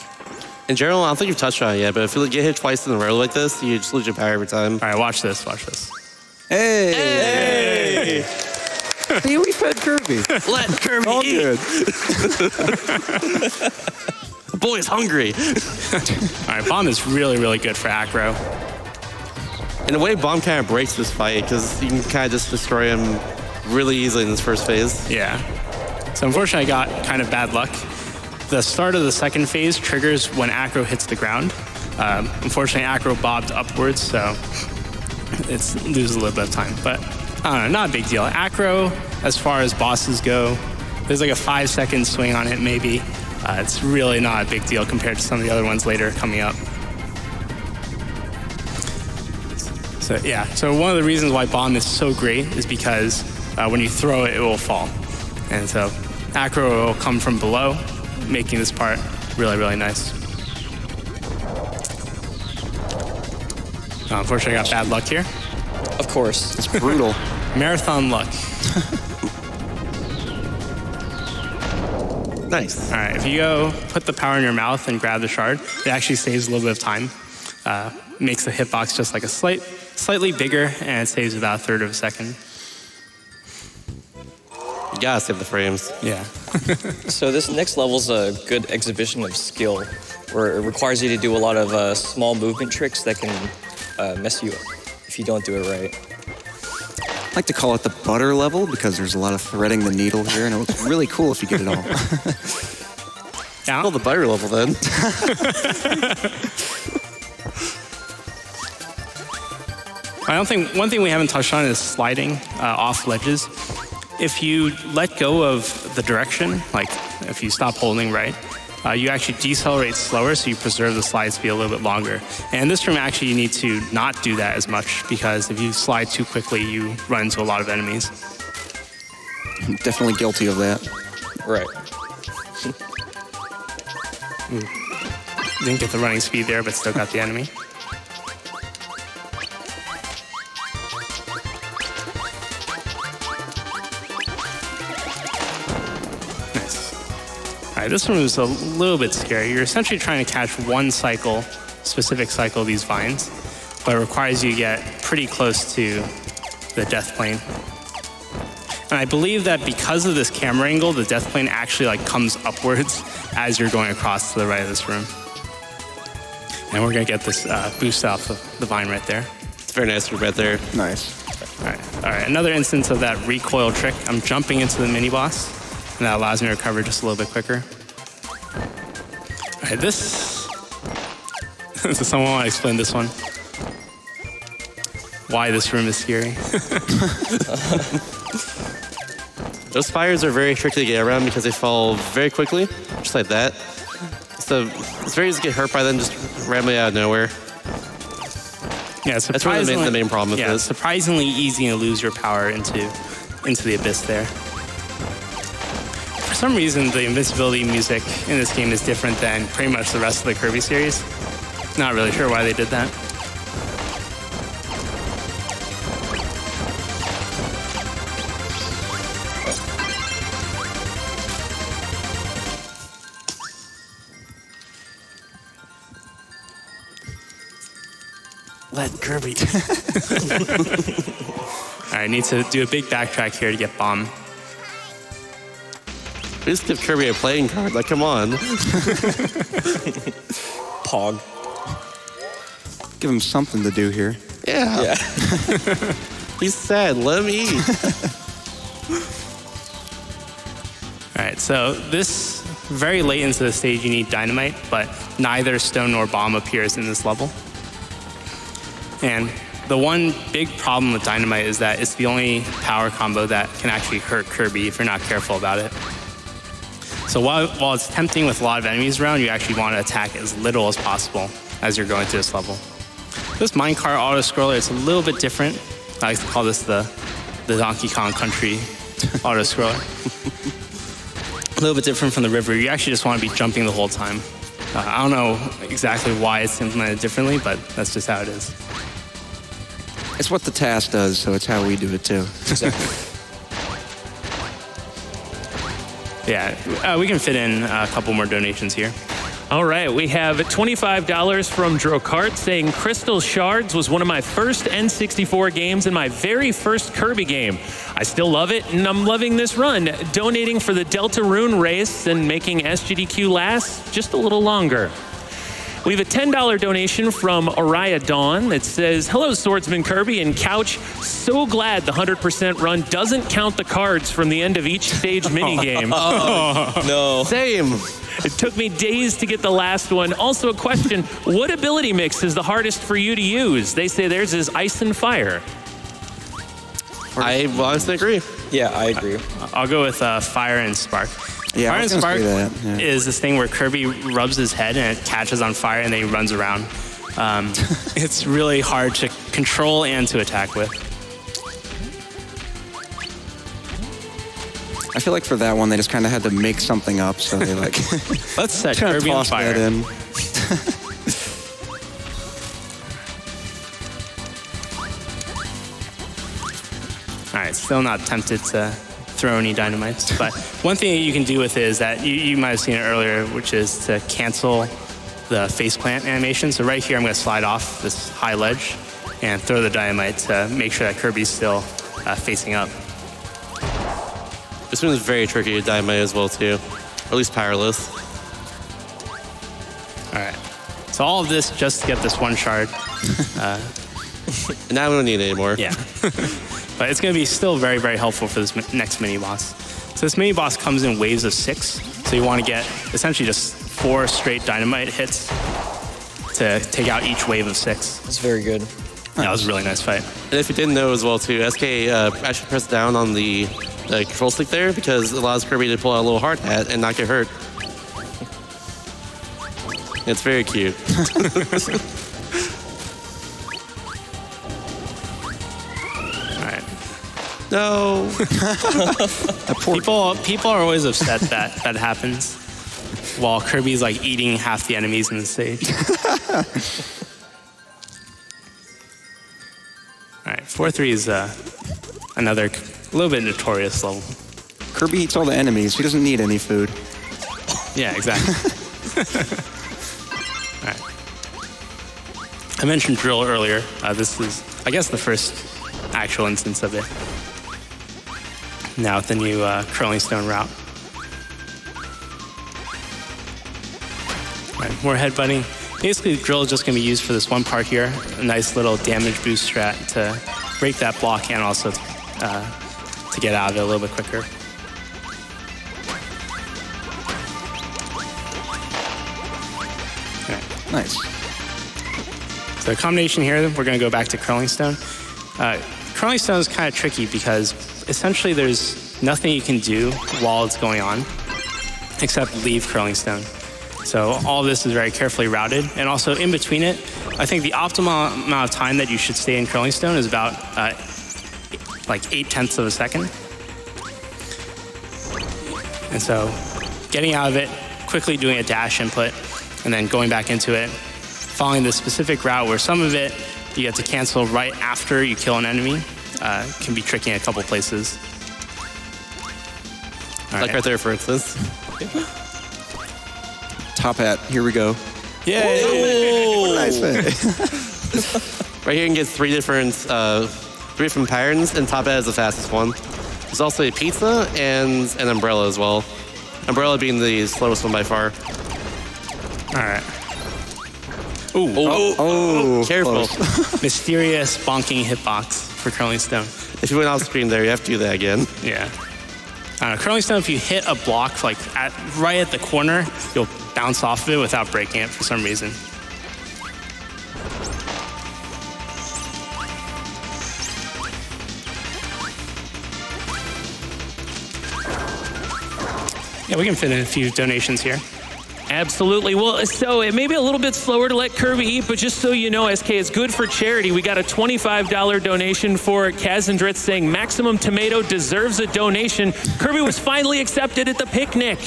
Speaker 4: In general, I don't think you've touched on it yet, but if you get hit twice in a row like this, you just lose your power every time.
Speaker 2: All right, watch this, watch this.
Speaker 3: Hey! See, we fed Kirby.
Speaker 4: Let Kirby
Speaker 3: All
Speaker 4: eat.
Speaker 3: good.
Speaker 4: The boy is hungry.
Speaker 2: All right, bomb is really, really good for aggro.
Speaker 4: In a way, bomb kind of breaks this fight because you can kind of just destroy him really easily in this first phase.
Speaker 2: Yeah. So unfortunately, I got kind of bad luck. The start of the second phase triggers when Acro hits the ground. Unfortunately, Acro bobbed upwards, so it loses a little bit of time. But I don't know, not a big deal. Acro, as far as bosses go, there's like a 5-second swing on it, maybe. It's really not a big deal compared to some of the other ones later coming up. So yeah, so one of the reasons why bomb is so great is because when you throw it, it will fall. And so Acro will come from below, making this part really, really nice. Unfortunately, I got bad luck here.
Speaker 5: Of course.
Speaker 3: It's brutal.
Speaker 2: Marathon luck.
Speaker 4: Nice.
Speaker 2: All right, if you go put the power in your mouth and grab the shard, it actually saves a little bit of time. Makes the hitbox just like a slightly bigger, and it saves about 1/3 of a second.
Speaker 4: You gotta save the frames.
Speaker 2: Yeah.
Speaker 5: So this next level's a good exhibition of skill, where it requires you to do a lot of small movement tricks that can mess you up if you don't do it right.
Speaker 3: I like to call it the butter level because there's a lot of threading the needle here, and it looks really cool if you get it all.
Speaker 2: Yeah.
Speaker 4: Well, the butter level then.
Speaker 2: One thing we haven't touched on is sliding off ledges. If you let go of the direction, like if you stop holding right, you actually decelerate slower, so you preserve the slide speed a little bit longer. And in this room, actually, you need to not do that as much, because if you slide too quickly, you run into a lot of enemies.
Speaker 3: I'm definitely guilty of that.
Speaker 5: Right.
Speaker 2: Didn't get the running speed there, but still got the enemy. All right, this one was a little bit scary. You're essentially trying to catch one cycle, specific cycle of these vines, but it requires you to get pretty close to the death plane. And I believe that because of this camera angle, the death plane actually like comes upwards as you're going across to the right of this room. And we're gonna get this boost off of the vine right there.
Speaker 4: It's very nice right there.
Speaker 3: Nice.
Speaker 2: All right, another instance of that recoil trick. I'm jumping into the mini boss, and that allows me to recover just a little bit quicker. All right, this. Does someone want to explain this one? Why this room is scary?
Speaker 4: Those fires are very tricky to get around because they fall very quickly, just like that. So it's very easy to get hurt by them just randomly out of nowhere.
Speaker 2: Yeah,
Speaker 4: that's really the main problem with this.
Speaker 2: Surprisingly easy to lose your power into the abyss there. For some reason, the invincibility music in this game is different than pretty much the rest of the Kirby series. Not really sure why they did that.
Speaker 4: Let Kirby.
Speaker 2: All right, need to do a big backtrack here to get bomb.
Speaker 4: We just give Kirby a playing card. Like, come on.
Speaker 5: Pog.
Speaker 3: Give him something to do here.
Speaker 4: Yeah. He's sad. Let him eat.
Speaker 2: All right, so this, very late into the stage, you need dynamite, but neither stone nor bomb appears in this level. And the one big problem with dynamite is that it's the only power combo that can actually hurt Kirby if you're not careful about it. So while it's tempting with a lot of enemies around, you actually want to attack as little as possible as you're going through this level. This minecart auto-scroller, it's a little bit different. I like to call this the Donkey Kong Country auto-scroller. A little bit different from the river. You actually just want to be jumping the whole time. I don't know exactly why it's implemented differently, but that's just how it is.
Speaker 3: It's what the task does, so it's how we do it too.
Speaker 5: Exactly.
Speaker 2: Yeah, we can fit in a couple more donations here.
Speaker 1: All right, we have $25 from Drocart saying Crystal Shards was one of my first N64 games and my very first Kirby game. I still love it, and I'm loving this run, donating for the Deltarune race and making SGDQ last just a little longer. We have a $10 donation from Araya Dawn that says, hello, Swordsman Kirby and Couch. So glad the 100% run doesn't count the cards from the end of each stage minigame.
Speaker 5: Oh, no.
Speaker 4: Same.
Speaker 1: It took me days to get the last one. Also a question, what ability mix is the hardest for you to use? They say theirs is Ice and Fire.
Speaker 4: I honestly agree.
Speaker 5: Yeah, I agree.
Speaker 2: I'll go with Fire and Spark.
Speaker 3: Yeah,
Speaker 2: Fire
Speaker 3: I was
Speaker 2: and
Speaker 3: gonna
Speaker 2: Spark
Speaker 3: say that, yeah.
Speaker 2: is this thing where Kirby rubs his head and it catches on fire and then he runs around. It's really hard to control and to attack with.
Speaker 3: I feel like for that one, they just kind of had to make something up, so they like
Speaker 2: Let's set
Speaker 3: kind of
Speaker 2: Kirby on
Speaker 3: tossed
Speaker 2: fire.
Speaker 3: that in.
Speaker 2: All right, still not tempted to throw any dynamites, but one thing that you can do with it is that you might have seen it earlier, which is to cancel the faceplant animation. So right here, I'm going to slide off this high ledge and throw the dynamite to make sure that Kirby's still facing up.
Speaker 4: This one is very tricky to dynamite as well, too. Or at least powerless.
Speaker 2: All right. So all of this just to get this one shard.
Speaker 4: And now we don't need it anymore.
Speaker 2: Yeah. But it's going to be still very, very helpful for this next mini-boss. So this mini-boss comes in waves of 6. So you want to get essentially just 4 straight dynamite hits to take out each wave of 6.
Speaker 5: That's very good.
Speaker 2: Yeah, that was a really nice fight.
Speaker 4: And if you didn't know as well, too, SK actually pressed down on the control stick there because it allows Kirby to pull out a little hard hat and not get hurt. It's very cute.
Speaker 2: All right.
Speaker 4: No.
Speaker 2: People are always upset that happens while Kirby's like eating half the enemies in the stage. All right, 4-3 is another little bit notorious level.
Speaker 3: Kirby eats all the enemies. He doesn't need any food.
Speaker 2: Yeah, exactly. All right. I mentioned drill earlier. This is, I guess, the first actual instance of it. Now with the new curling stone route. All right, more headbutting. Basically, the drill is just going to be used for this one part here. A nice little damage boost strat to break that block and also to get out of it a little bit quicker.
Speaker 3: Nice.
Speaker 2: So the combination here, we're going to go back to curling stone. Curling stone is kind of tricky because essentially there's nothing you can do while it's going on except leave curling stone. So all this is very carefully routed. And also in between it, I think the optimal amount of time that you should stay in curling stone is about like 0.8 of a second. And so getting out of it, quickly doing a dash input, and then going back into it, following the specific route where some of it you get to cancel right after you kill an enemy, can be tricky in a couple places.
Speaker 4: Like right there, for instance.
Speaker 3: Top hat. Here we go.
Speaker 2: Yay!
Speaker 3: What did I say?
Speaker 4: Right here you can get three different patterns, and top hat is the fastest one. There's also a pizza and an umbrella as well. Umbrella being the slowest one by far.
Speaker 2: All right. Ooh.
Speaker 3: Oh,
Speaker 4: Careful.
Speaker 2: Mysterious bonking hitbox for curling stone.
Speaker 4: If you went off screen there, you have to do that again.
Speaker 2: Yeah. I don't know, curling stone, if you hit a block like right at the corner, you'll bounce off of it without breaking it for some reason. Yeah, we can fit in a few donations here.
Speaker 1: Absolutely. Well, so it may be a little bit slower to let Kirby eat, but just so you know, SK, it's good for charity. We got a $25 donation for Kazandritz saying Maximum Tomato deserves a donation. Kirby was finally accepted at the picnic.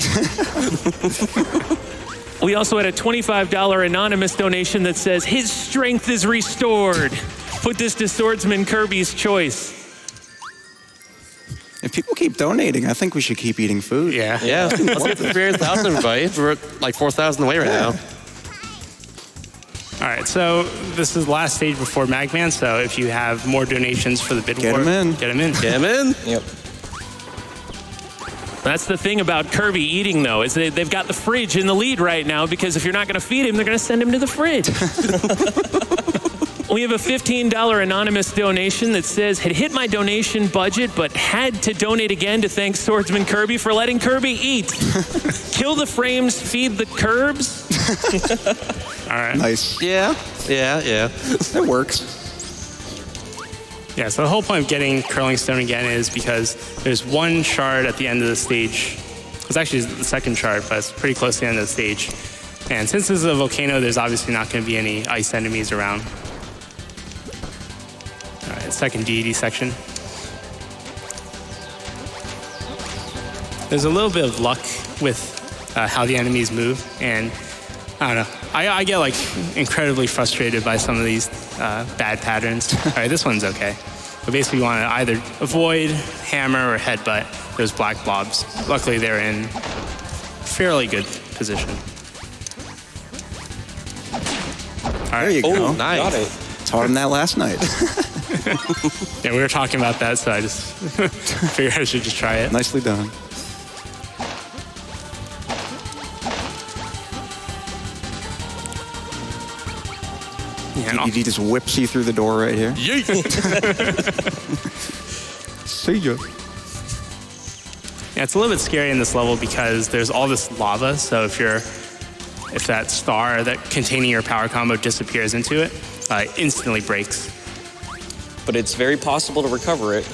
Speaker 1: We also had a $25 anonymous donation that says his strength is restored. Put this to Swordsman Kirby's choice.
Speaker 3: If people keep donating, I think we should keep eating food.
Speaker 2: Yeah.
Speaker 4: Yeah, let's get to 3,000, everybody. We're like 4,000 away right now.
Speaker 2: All right, so this is the last stage before Magman, so if you have more donations for the bid war,
Speaker 3: Get 'em in.
Speaker 2: Get them in.
Speaker 4: Get him in.
Speaker 5: Yep.
Speaker 1: That's the thing about Kirby eating, though, is they've got the fridge in the lead right now, because if you're not going to feed him, they're going to send him to the fridge. We have a $15 anonymous donation that says, had hit my donation budget, but had to donate again to thank Swordsman Kirby for letting Kirby eat. Kill the frames, feed the curbs.
Speaker 2: All right.
Speaker 3: Nice.
Speaker 4: Yeah.
Speaker 3: It works.
Speaker 2: Yeah, so the whole point of getting curling stone again is because there's one shard at the end of the stage. It's actually the second shard, but it's pretty close to the end of the stage. And since this is a volcano, there's obviously not going to be any ice enemies around. All right, second deity section. There's a little bit of luck with how the enemies move, and I don't know. I get like incredibly frustrated by some of these bad patterns. All right, this one's okay. But basically you want to either avoid, hammer, or headbutt those black blobs. Luckily they're in fairly good position. All right.
Speaker 3: There you go.
Speaker 4: Nice.
Speaker 5: Got it.
Speaker 3: Taught him that last night.
Speaker 2: Yeah, we were talking about that, so I just figured I should just try it.
Speaker 3: Nicely done.
Speaker 2: Yeah,
Speaker 3: He just whips you through the door right here. See ya.
Speaker 2: Yeah, it's a little bit scary in this level because there's all this lava, so if that star that containing your power combo disappears into it, it instantly breaks.
Speaker 5: But it's very possible to recover it.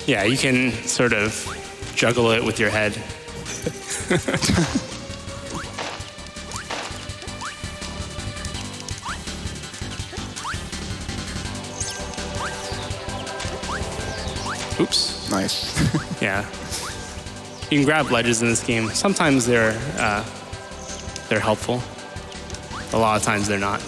Speaker 2: Yeah, you can sort of juggle it with your head. Oops.
Speaker 3: Nice.
Speaker 2: Yeah. You can grab ledges in this game. Sometimes they're helpful. A lot of times they're not.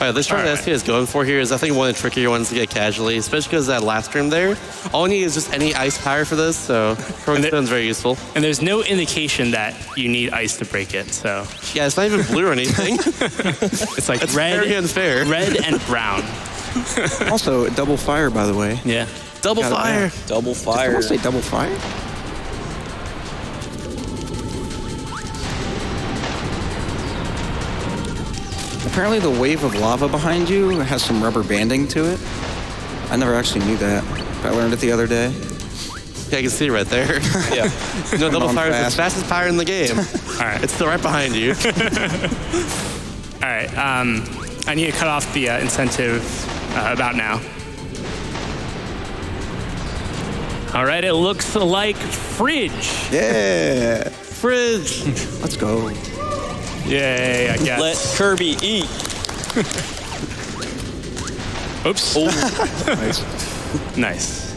Speaker 4: All right, this shard that SK is going for here is, I think, one of the trickier ones to get casually, especially because that last room there, all you need is just any ice power for this, so throwing stone's very useful.
Speaker 2: And there's no indication that you need ice to break it, so.
Speaker 4: Yeah, it's not even blue or anything.
Speaker 2: It's like
Speaker 4: It's
Speaker 2: red,
Speaker 4: very unfair.
Speaker 2: red and brown.
Speaker 3: Also, double fire, by the way.
Speaker 2: Yeah.
Speaker 4: Double fire.
Speaker 5: Double
Speaker 3: Did
Speaker 5: fire.
Speaker 3: I say double fire? Apparently the wave of lava behind you has some rubber banding to it. I never actually knew that. I learned it the other day.
Speaker 4: Yeah, you can see right there.
Speaker 5: Yeah.
Speaker 4: No, double
Speaker 3: on
Speaker 4: fire is the
Speaker 3: fast.
Speaker 4: fastest power in the game.
Speaker 2: All right.
Speaker 4: It's still right behind you.
Speaker 2: All right. I need to cut off the incentive about now.
Speaker 1: All right, it looks like Fridge.
Speaker 3: Yeah.
Speaker 4: Fridge.
Speaker 3: Let's go.
Speaker 2: Yay, I guess.
Speaker 5: Let Kirby eat.
Speaker 2: Oops.
Speaker 3: Nice.
Speaker 2: Nice.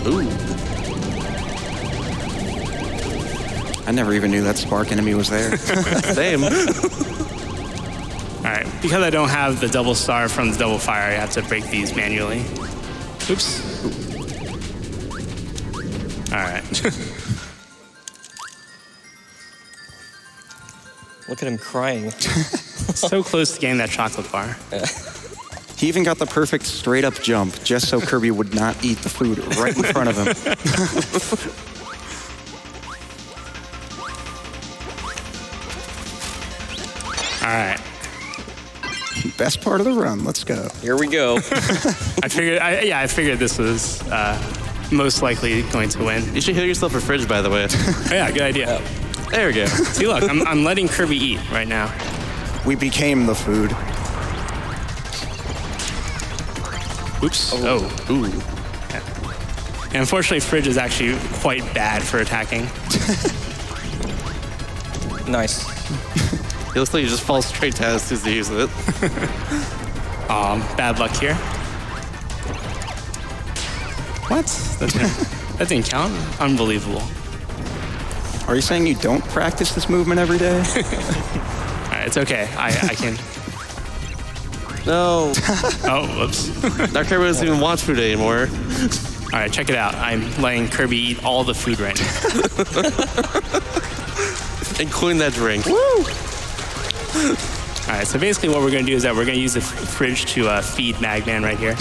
Speaker 4: Ooh.
Speaker 3: I never even knew that spark enemy was there.
Speaker 4: Same.
Speaker 2: All right. Because I don't have the double star from the double fire, I have to break these manually. Oops. All right.
Speaker 5: Look at him crying.
Speaker 2: So close to getting that chocolate bar.
Speaker 3: He even got the perfect straight up jump just so Kirby would not eat the food right in front of him.
Speaker 2: All right.
Speaker 3: Best part of the run. Let's go.
Speaker 5: Here we go.
Speaker 2: I figured this was most likely going to win.
Speaker 4: You should heal yourself for Fridge, by the way.
Speaker 2: Oh, yeah, good idea.
Speaker 4: There we go.
Speaker 2: See, look, I'm letting Kirby eat right now.
Speaker 3: We became the food.
Speaker 2: Oops. Oh.
Speaker 4: Ooh.
Speaker 2: And unfortunately, Fridge is actually quite bad for attacking.
Speaker 5: Nice.
Speaker 4: It looks like you just fall straight down as soon as you use it.
Speaker 2: Bad luck here. What? That didn't count? Unbelievable.
Speaker 3: Are you saying you don't practice this movement every day?
Speaker 2: All right, it's okay. I can.
Speaker 4: No.
Speaker 2: Oh, whoops.
Speaker 4: Dark Kirby doesn't even want food anymore.
Speaker 2: All right, check it out. I'm letting Kirby eat all the food right now.
Speaker 4: Including that drink.
Speaker 2: All right, so basically what we're going to do is that we're going to use the fridge to feed Magman right here.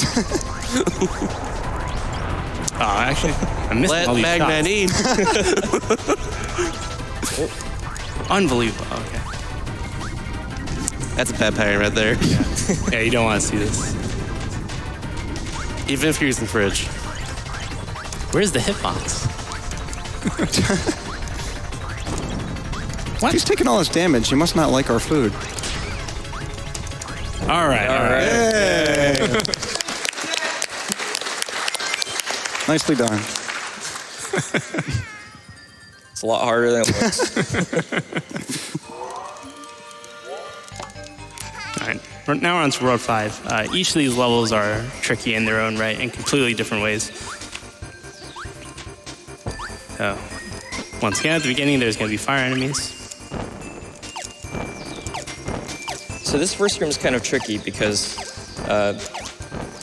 Speaker 2: Oh, actually, I'm missing
Speaker 4: Let
Speaker 2: all these
Speaker 4: Magman
Speaker 2: shots.
Speaker 4: eat.
Speaker 2: Unbelievable. Okay.
Speaker 4: That's a bad pattern right there.
Speaker 2: Yeah, you don't want to see this.
Speaker 4: Even if you're using Fridge.
Speaker 2: Where's the hitbox?
Speaker 3: He's taking all his damage. He must not like our food.
Speaker 2: All right.
Speaker 3: Hey. Nicely done.
Speaker 5: It's a lot harder than it looks.
Speaker 2: All right. Now we're on to World 5. Each of these levels are tricky in their own right in completely different ways. So, once again, at the beginning, there's going to be fire enemies.
Speaker 5: So this first room is kind of tricky because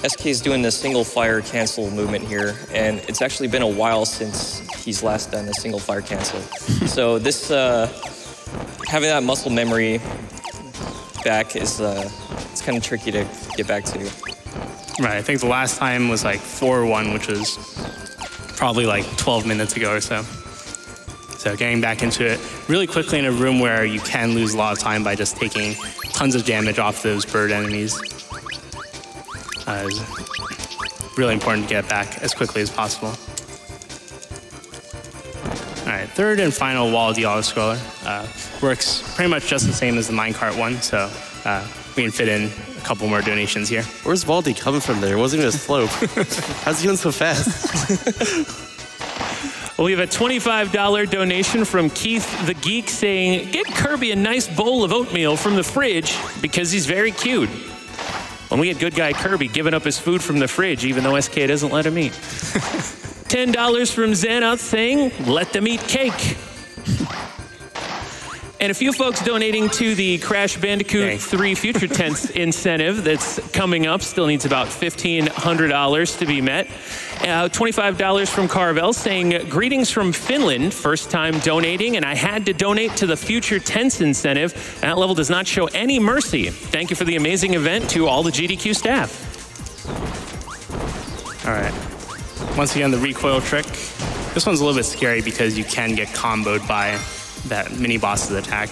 Speaker 5: SK is doing the single fire cancel movement here, and it's actually been a while since he's last done a single fire cancel. So this, having that muscle memory back is it's kind of tricky to get back to.
Speaker 2: Right, I think the last time was like 4-1, which was probably like 12 minutes ago or so. So getting back into it really quickly in a room where you can lose a lot of time by just taking tons of damage off those bird enemies. Is really important to get back as quickly as possible. All right, third and final wall of the auto-scroller. Works pretty much just the same as the minecart one, so we can fit in a couple more donations here.
Speaker 4: Where's Baldy coming from there? It wasn't even a slope. How's he going so fast?
Speaker 1: Well, we have a $25 donation from Keith the Geek saying, get Kirby a nice bowl of oatmeal from the fridge because he's very cute. When we had good guy Kirby giving up his food from the fridge, even though SK doesn't let him eat. $10 from Xanath saying, let them eat cake. And a few folks donating to the Crash Bandicoot 3 Future Tense incentive that's coming up. Still needs about $1,500 to be met. $25 from Carvel saying, greetings from Finland, first time donating, and I had to donate to the Future Tense incentive. That level does not show any mercy. Thank you for the amazing event to all the GDQ staff.
Speaker 2: All right. Once again, the recoil trick. This one's a little bit scary because you can get comboed by that mini-boss's attack.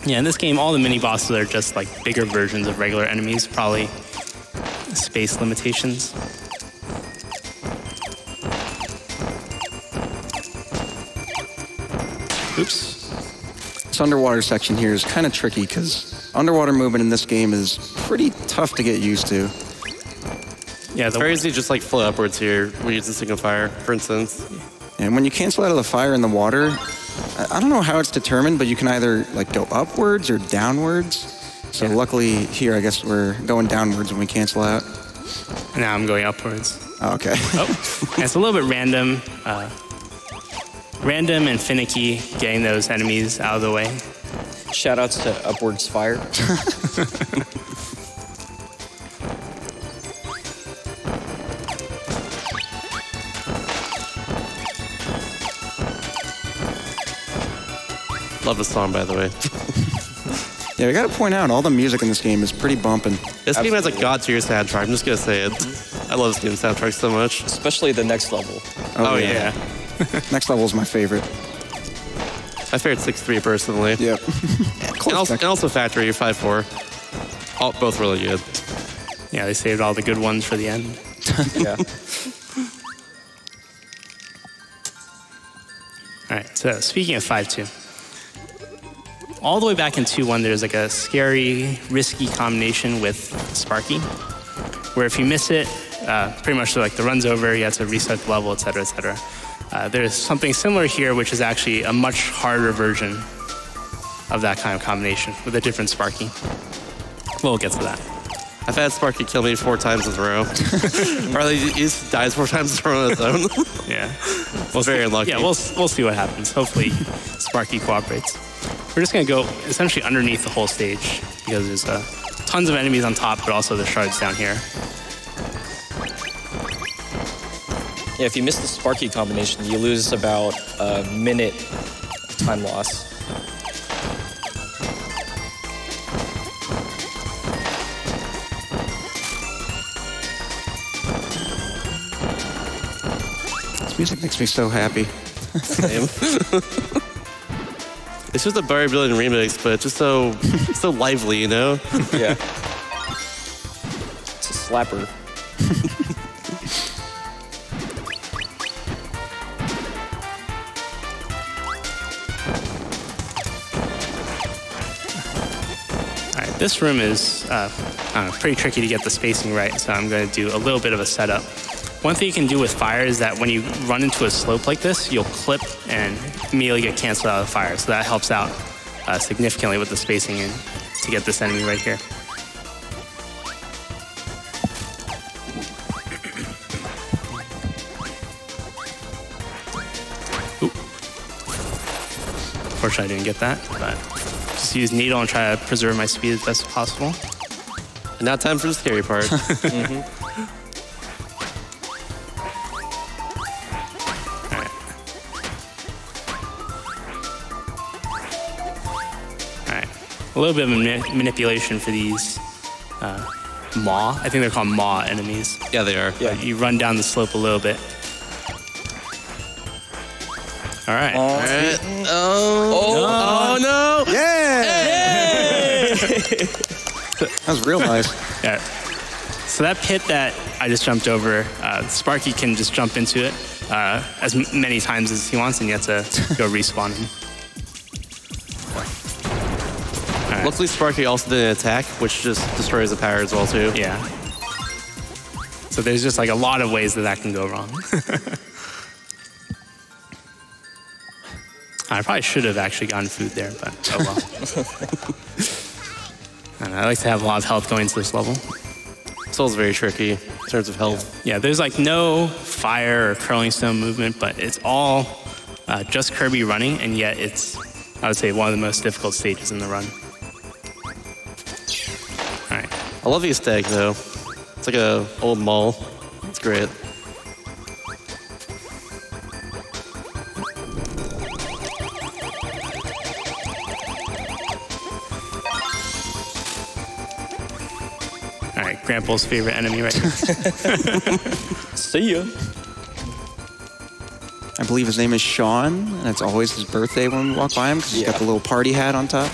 Speaker 2: Yeah, in this game, all the mini-bosses are just like bigger versions of regular enemies, probably space limitations. Oops.
Speaker 3: This underwater section here is kind of tricky because underwater movement in this game is pretty tough to get used to.
Speaker 2: Yeah,
Speaker 4: it's very easy to just like float upwards here when you use the single fire, for instance.
Speaker 3: And when you cancel out of the fire in the water, I don't know how it's determined, but you can either like go upwards or downwards. So luckily here, I guess we're going downwards when we cancel out.
Speaker 2: Now I'm going upwards.
Speaker 3: Oh, okay.
Speaker 2: And it's a little bit random. Random and finicky getting those enemies out of the way.
Speaker 5: Shoutouts to Upwards Fire.
Speaker 4: Love the song, by the way.
Speaker 3: Yeah, we got to point out, all the music in this game is pretty bumping.
Speaker 4: This game has a god-tier soundtrack. I'm just going to say it. I love this game's soundtrack so much.
Speaker 5: Especially the next level.
Speaker 4: Oh yeah.
Speaker 3: Next level is my favorite.
Speaker 4: My favorite's 6-3 personally.
Speaker 3: Yep.
Speaker 4: and also Factory 5-4. All, both really good.
Speaker 2: Yeah, they saved all the good ones for the end.
Speaker 5: Yeah.
Speaker 2: All right, so speaking of 5-2. All the way back in 2-1, there's like a scary, risky combination with Sparky, where if you miss it, pretty much like the run's over, you have to reset the level, et cetera, et cetera. There's something similar here, which is actually a much harder version of that kind of combination with a different Sparky. We'll get to that.
Speaker 4: I've had Sparky kill me 4 times in a row. Or he just dies 4 times in a row on his own.
Speaker 2: Yeah.
Speaker 4: Well, very unlucky.
Speaker 2: Yeah, we'll see what happens. Hopefully Sparky cooperates. We're just going to go essentially underneath the whole stage because there's tons of enemies on top, but also the shards down here.
Speaker 5: Yeah, if you miss the Sparky combination, you lose about a minute of time loss.
Speaker 3: This music makes me so happy.
Speaker 4: Same. It's just a Barry Billion remix, but it's just so lively, you know?
Speaker 5: Yeah. It's a slapper.
Speaker 2: All right, this room is pretty tricky to get the spacing right, so I'm going to do a little bit of a setup. One thing you can do with fire is that when you run into a slope like this, you'll clip and immediately get canceled out of the fire. So that helps out significantly with the spacing in to get this enemy right here. Oop. Unfortunately, I didn't get that, but just use needle and try to preserve my speed as best as possible.
Speaker 4: And now time for the scary part.
Speaker 2: A little bit of manipulation for these maw. I think they're called maw enemies.
Speaker 4: Yeah, they are.
Speaker 5: Yeah.
Speaker 2: You run down the slope a little bit. All right.
Speaker 4: Oh no!
Speaker 3: Yeah! That was real nice.
Speaker 2: Yeah. So that pit that I just jumped over, Sparky can just jump into it as many times as he wants, and you have to go respawn him.
Speaker 4: Luckily, Sparky also did an attack, which just destroys the power as well, too.
Speaker 2: Yeah. So there's just like a lot of ways that can go wrong. I probably should have actually gotten food there, but oh well. I don't know, I like to have a lot of health going into this level.
Speaker 4: Soul's very tricky in terms of health.
Speaker 2: Yeah, there's like no fire or curling stone movement, but it's all just Kirby running, and yet it's, I would say, one of the most difficult stages in the run. All right.
Speaker 4: I love the aesthetic, though. It's like a old mall. It's great.
Speaker 2: All right, Grample's favorite enemy right here.
Speaker 5: See ya.
Speaker 3: I believe his name is Sean, and it's always his birthday when we walk by him because he's got the little party hat on top.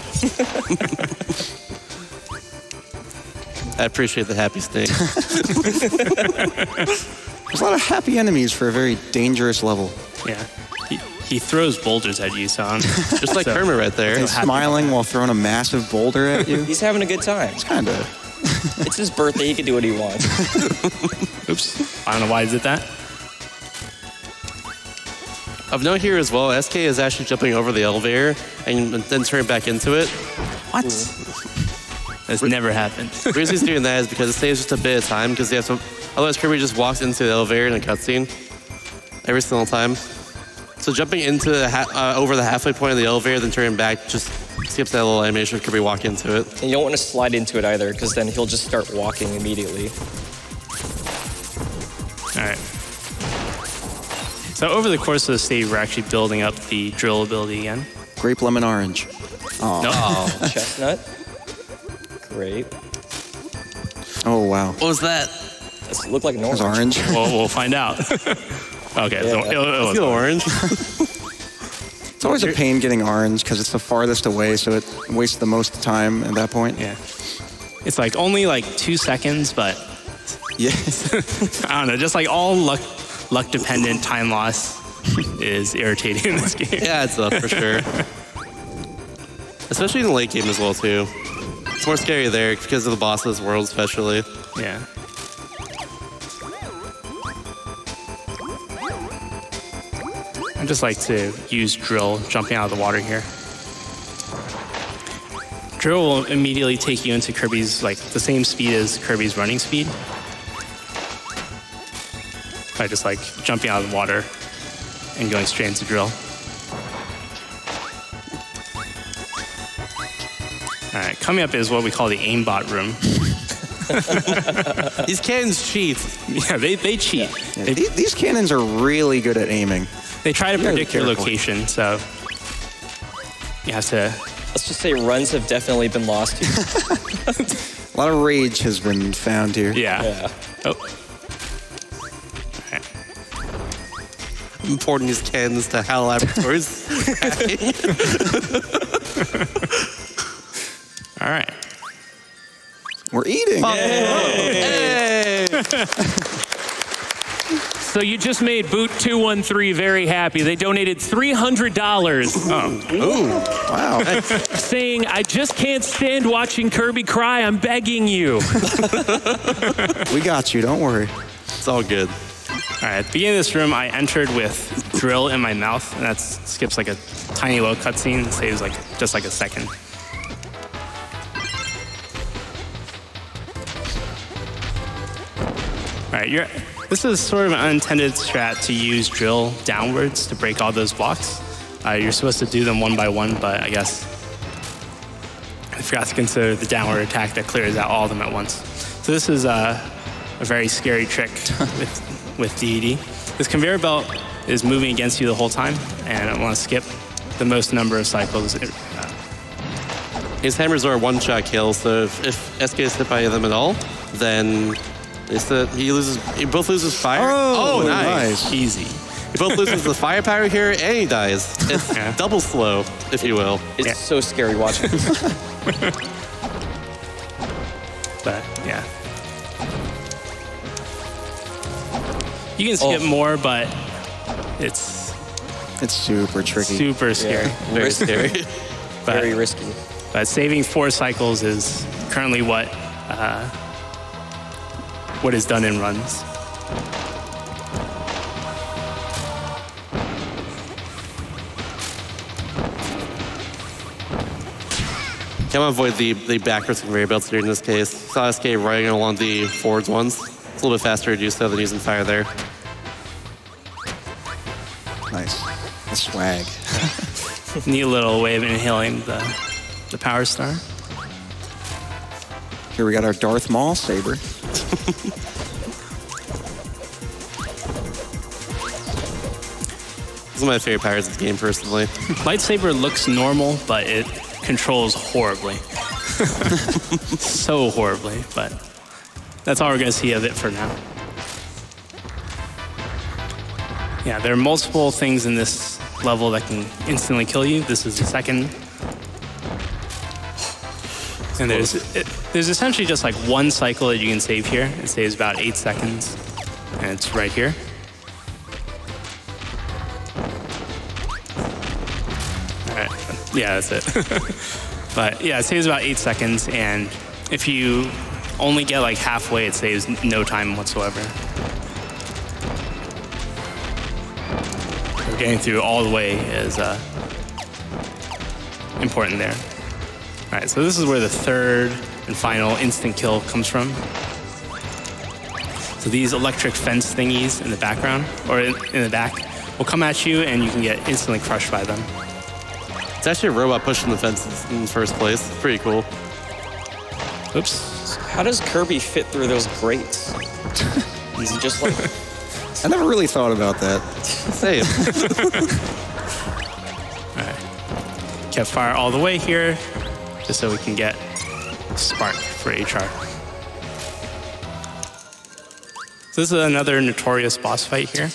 Speaker 4: I appreciate the happy sting.
Speaker 3: There's a lot of happy enemies for a very dangerous level.
Speaker 2: Yeah. He throws boulders at you, son.
Speaker 4: Just like Kermit right there.
Speaker 3: He's smiling while throwing a massive boulder at you.
Speaker 5: He's having a good time.
Speaker 3: It's kind of...
Speaker 5: It's his birthday. He can do what he wants.
Speaker 2: Oops. I don't know why he did that.
Speaker 4: Of note here as well, SK is actually jumping over the elevator and then turning back into it.
Speaker 2: What? That's never happened.
Speaker 4: The reason he's doing that is because it saves just a bit of time, because otherwise Kirby just walks into the elevator in a cutscene every single time. So jumping into over the halfway point of the elevator, then turning back, just skips that little animation of Kirby walk into it.
Speaker 5: And you don't want to slide into it either, because then he'll just start walking immediately.
Speaker 2: All right. So over the course of the stage, we're actually building up the drill ability again.
Speaker 3: Grape, lemon, orange. Oh.
Speaker 2: No.
Speaker 5: Chestnut. Great.
Speaker 3: Oh, wow.
Speaker 4: What was that?
Speaker 5: Does it look like an
Speaker 3: It was
Speaker 5: orange?
Speaker 3: orange.
Speaker 2: We'll find out. Okay.
Speaker 5: Yeah.
Speaker 2: So it was
Speaker 4: Orange.
Speaker 3: It's always a pain getting orange because it's the farthest away, so it wastes the most time at that point.
Speaker 2: Yeah. It's like only like 2 seconds, but
Speaker 3: Yeah.
Speaker 2: I don't know, just like all luck dependent time loss is irritating in this game.
Speaker 4: Yeah, it's up for sure. Especially in the late game as well, too. It's more scary there because of the boss of this world, especially.
Speaker 2: Yeah. I just like to use drill jumping out of the water here. Drill will immediately take you into Kirby's, like, the same speed as Kirby's running speed. By just, like, jumping out of the water and going straight into drill. All right, coming up is what we call the aimbot room.
Speaker 4: These cannons cheat.
Speaker 2: Yeah, they cheat.
Speaker 3: Yeah, these cannons are really good at aiming.
Speaker 2: They try to
Speaker 3: You gotta be
Speaker 2: predict your
Speaker 3: careful.
Speaker 2: location, so you have to...
Speaker 5: Let's just say runs have definitely been lost here.
Speaker 3: A lot of rage has been found here.
Speaker 2: Yeah. Oh.
Speaker 4: I'm importing these cannons to HAL Laboratories.
Speaker 2: All right.
Speaker 3: We're eating.
Speaker 4: Hey!
Speaker 1: So you just made Boot 213 very happy. They donated $300.
Speaker 3: Wow.
Speaker 1: Saying, I just can't stand watching Kirby cry. I'm begging you.
Speaker 3: We got you. Don't worry.
Speaker 4: It's all good.
Speaker 2: All right, at the beginning of this room, I entered with drill in my mouth, and that skips like a tiny little cutscene. It saves like just like a second. All right, this is sort of an unintended strat to use drill downwards to break all those blocks. You're supposed to do them one by one, but I guess I forgot to consider the downward attack that clears out all of them at once. So this is a very scary trick with DED. This conveyor belt is moving against you the whole time, and I want to skip the most number of cycles.
Speaker 4: His hammers are a one-shot kill, so if SK is hit by them at all, then he both loses fire.
Speaker 3: Oh,
Speaker 4: nice.
Speaker 3: nice.
Speaker 2: Easy.
Speaker 4: He both loses the firepower here, and he dies. It's double slow, if you will.
Speaker 5: It's so scary watching this.
Speaker 2: But yeah. You can skip more, but it's
Speaker 3: super tricky.
Speaker 2: super scary.
Speaker 5: Yeah.
Speaker 4: Very scary.
Speaker 2: But,
Speaker 5: Very risky.
Speaker 2: but saving 4 cycles is currently what is done in runs.
Speaker 4: want to avoid the backwards conveyor belts here in this case. Saw SK riding along the forwards ones. It's a little bit faster to do so than using fire there.
Speaker 3: Nice. The swag.
Speaker 2: Neat little way of inhaling the power star.
Speaker 3: Here we got our Darth Maul saber.
Speaker 4: This is one of my favorite powers of the game, personally.
Speaker 2: Lightsaber looks normal, but it controls horribly. So horribly, but that's all we're going to see of it for now. Yeah, there are multiple things in this level that can instantly kill you. This is the second. And there's essentially just like one cycle that you can save here. It saves about 8 seconds, and it's right here. All right, yeah, that's it. But yeah, it saves about 8 seconds, and if you only get like halfway, it saves no time whatsoever. So getting through all the way is important there. All right, so this is where the third and final instant kill comes from. So these electric fence thingies in the background, or in the back, will come at you and you can get instantly crushed by them.
Speaker 4: It's actually a robot pushing the fences in the first place. It's pretty cool.
Speaker 2: Oops.
Speaker 5: How does Kirby fit through those grates? Is he just like...
Speaker 3: I never really thought about that.
Speaker 4: Same.
Speaker 2: All right. Kept fire all the way here, just so we can get Spark for HR. So this is another notorious boss fight here.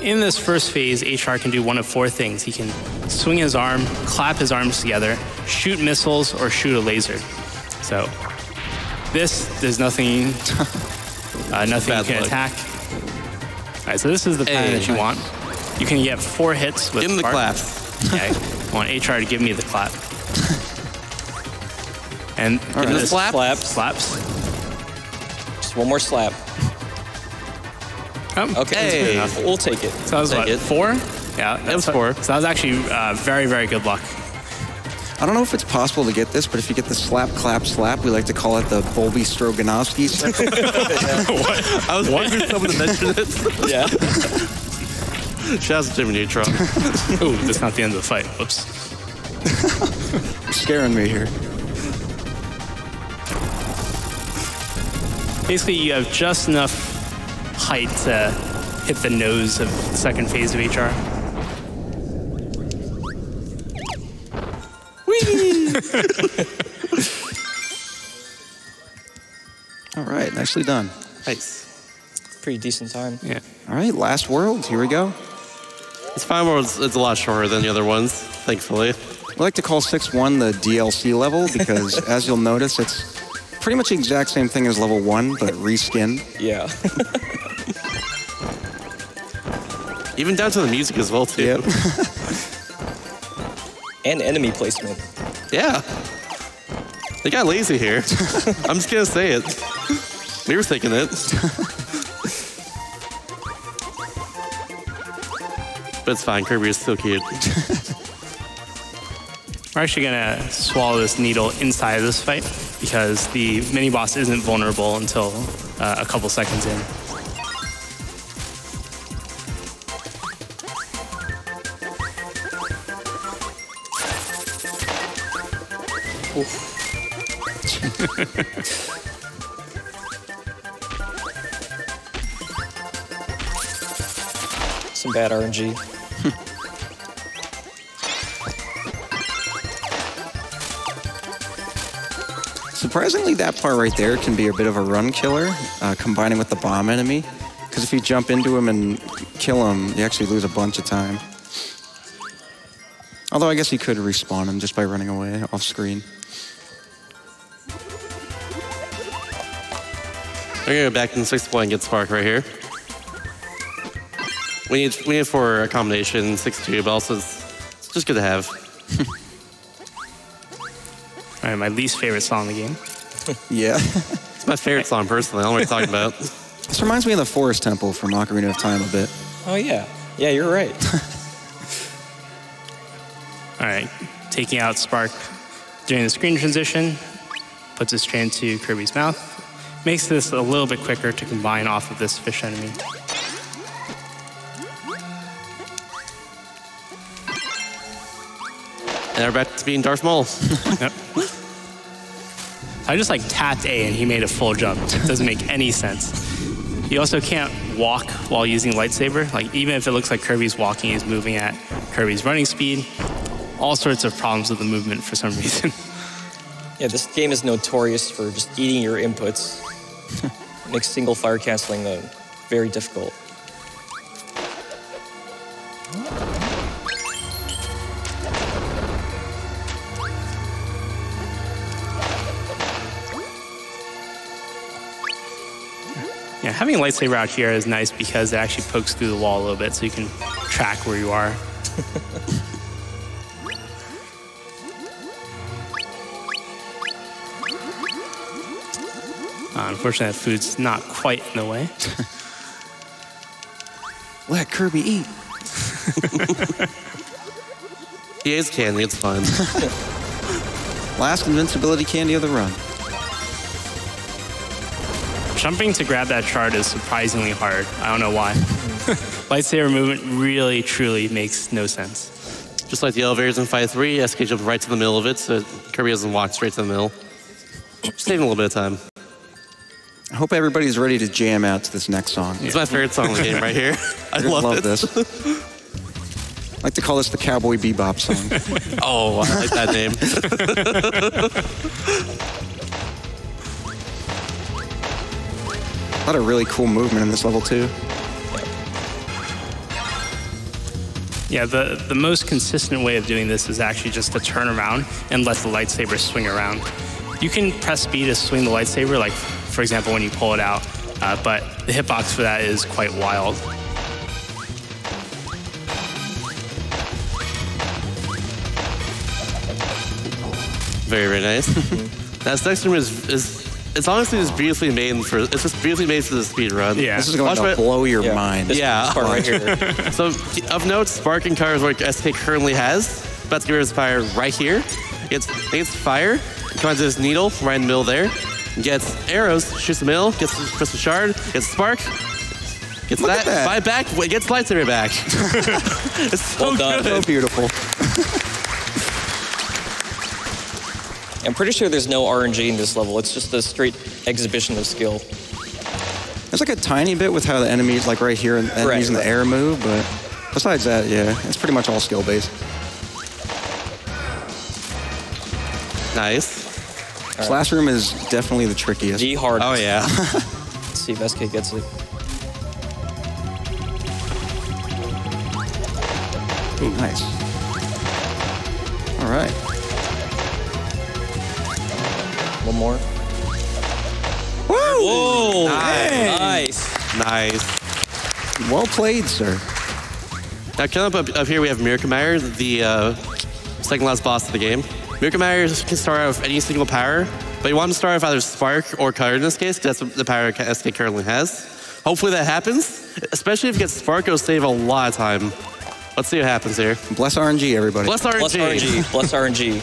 Speaker 2: In this first phase, HR can do one of 4 things. He can swing his arm, clap his arms together, shoot missiles, or shoot a laser. So there's nothing, nothing you can attack. All right, so this is the pattern that you want. You can get 4 hits with
Speaker 4: Give him the
Speaker 2: Spark.
Speaker 4: clap.
Speaker 2: Yeah, I want HR to give me the clap. And
Speaker 4: Give him the slap.
Speaker 2: Slaps.
Speaker 5: Just one more slap.
Speaker 2: Oh,
Speaker 5: Okay,
Speaker 4: Hey.
Speaker 5: enough. We'll take it.
Speaker 2: so that was what,
Speaker 4: Take it.
Speaker 2: 4? Yeah,
Speaker 4: That was 4.
Speaker 2: So that was actually very, very good luck.
Speaker 3: I don't know if it's possible to get this, but if you get the slap, clap, slap, we like to call it the Bolby Stroganovsky.
Speaker 4: I was waiting for someone to mention it.
Speaker 5: Yeah.
Speaker 4: Shout out to Jimmy Neutron.
Speaker 2: Ooh, that's not the end of the fight. Whoops.
Speaker 3: Scaring me here.
Speaker 2: Basically, you have just enough height to hit the nose of the second phase of HR.
Speaker 3: All right, nicely done.
Speaker 4: Nice.
Speaker 5: Pretty decent time.
Speaker 2: Yeah.
Speaker 3: All right, last world. Here we go.
Speaker 4: This final world is a lot shorter than the other ones, thankfully.
Speaker 3: We like to call 6-1 the DLC level because, as you'll notice, it's pretty much the exact same thing as level 1, but reskinned.
Speaker 5: Yeah.
Speaker 4: Even down to the music as well, too.
Speaker 3: Yep.
Speaker 5: And enemy placement.
Speaker 4: Yeah. They got lazy here. I'm just gonna say it. We were thinking it. But it's fine, Kirby is still cute.
Speaker 2: We're actually going to swallow this needle inside of this fight because the mini-boss isn't vulnerable until a couple seconds in.
Speaker 5: Some bad RNG.
Speaker 3: Surprisingly, that part right there can be a bit of a run killer, combining with the bomb enemy. Because if you jump into him and kill him, you actually lose a bunch of time. Although I guess you could respawn him just by running away off screen.
Speaker 4: I'm gonna go back in 6-1 and get Spark right here. We need for a combination 6-2, but also it's just good to have.
Speaker 2: All right, my least favorite song in the game.
Speaker 3: Yeah.
Speaker 4: It's my favorite song personally. I don't know what you're talking about.
Speaker 3: This reminds me of the Forest Temple from Ocarina of Time a bit.
Speaker 5: Oh, yeah. Yeah, you're right.
Speaker 2: All right, taking out Spark during the screen transition, puts it straight into Kirby's mouth. Makes this a little bit quicker to combine off of this fish enemy.
Speaker 4: And we're back to being Darth Maul.
Speaker 2: Yep. I just like tapped A and he made a full jump. It doesn't make any sense. You also can't walk while using lightsaber. Like even if it looks like Kirby's walking, he's moving at Kirby's running speed. All sorts of problems with the movement for some reason.
Speaker 5: Yeah, this game is notorious for just eating your inputs. Makes single fire canceling very difficult.
Speaker 2: Yeah, having a lightsaber out here is nice because it actually pokes through the wall a little bit so you can track where you are. Unfortunately, that food's not quite in the way.
Speaker 3: Let Kirby eat.
Speaker 4: He is candy, it's fine.
Speaker 3: Last invincibility candy of the run.
Speaker 2: Jumping to grab that shard is surprisingly hard. I don't know why. Lightsaber movement really, truly makes no sense.
Speaker 4: Just like the elevators in Fight 3, SK jumped right to the middle of it, so Kirby doesn't walk straight to the middle. Just saving a little bit of time.
Speaker 3: I hope everybody's ready to jam out to this next song.
Speaker 4: It's my favorite song in the game right here. I love
Speaker 3: this. I like to call this the Cowboy Bebop song.
Speaker 4: Oh, I like that name.
Speaker 3: A lot of really cool movement in this level too.
Speaker 2: Yeah, the most consistent way of doing this is actually just to turn around and let the lightsaber swing around. You can press B to swing the lightsaber, like for example when you pull it out, but the hitbox for that is quite wild.
Speaker 4: Very, very nice. That next room is it's honestly just beautifully made for the speed run.
Speaker 2: Yeah.
Speaker 3: This is going to blow your mind.
Speaker 5: This part right here.
Speaker 4: So of note, Spark and Car is what SK currently has. About to give his fire right here. Gets fire. Comes to this needle right in the middle there. Gets arrows, shoots the middle, gets the Crystal Shard, gets Spark, gets that, buy back, gets lightsaber back. It's so
Speaker 5: Well done.
Speaker 3: So beautiful.
Speaker 5: I'm pretty sure there's no RNG in this level. It's just a straight exhibition of skill.
Speaker 3: There's like a tiny bit with how the enemies, like right here, and enemies in the air move, but besides that, yeah, it's pretty much all skill based.
Speaker 4: Nice.
Speaker 3: This last room is definitely the trickiest.
Speaker 5: G hard.
Speaker 4: Oh yeah.
Speaker 5: Let's see if SK gets it.
Speaker 3: Ooh, nice. All right.
Speaker 5: One more.
Speaker 3: Woo!
Speaker 5: Whoa!
Speaker 4: Nice.
Speaker 5: Nice.
Speaker 3: Well played, sir.
Speaker 4: Now coming up here we have Mirkamire, the second last boss of the game. Mirkamire can start out with any single power, but you want to start with either Spark or Cutter in this case, because that's the power SK currently has. Hopefully that happens, especially if it gets Spark, it'll save a lot of time. Let's see what happens here.
Speaker 3: Bless RNG, everybody.
Speaker 4: Bless RNG.
Speaker 5: Bless RNG. Bless RNG.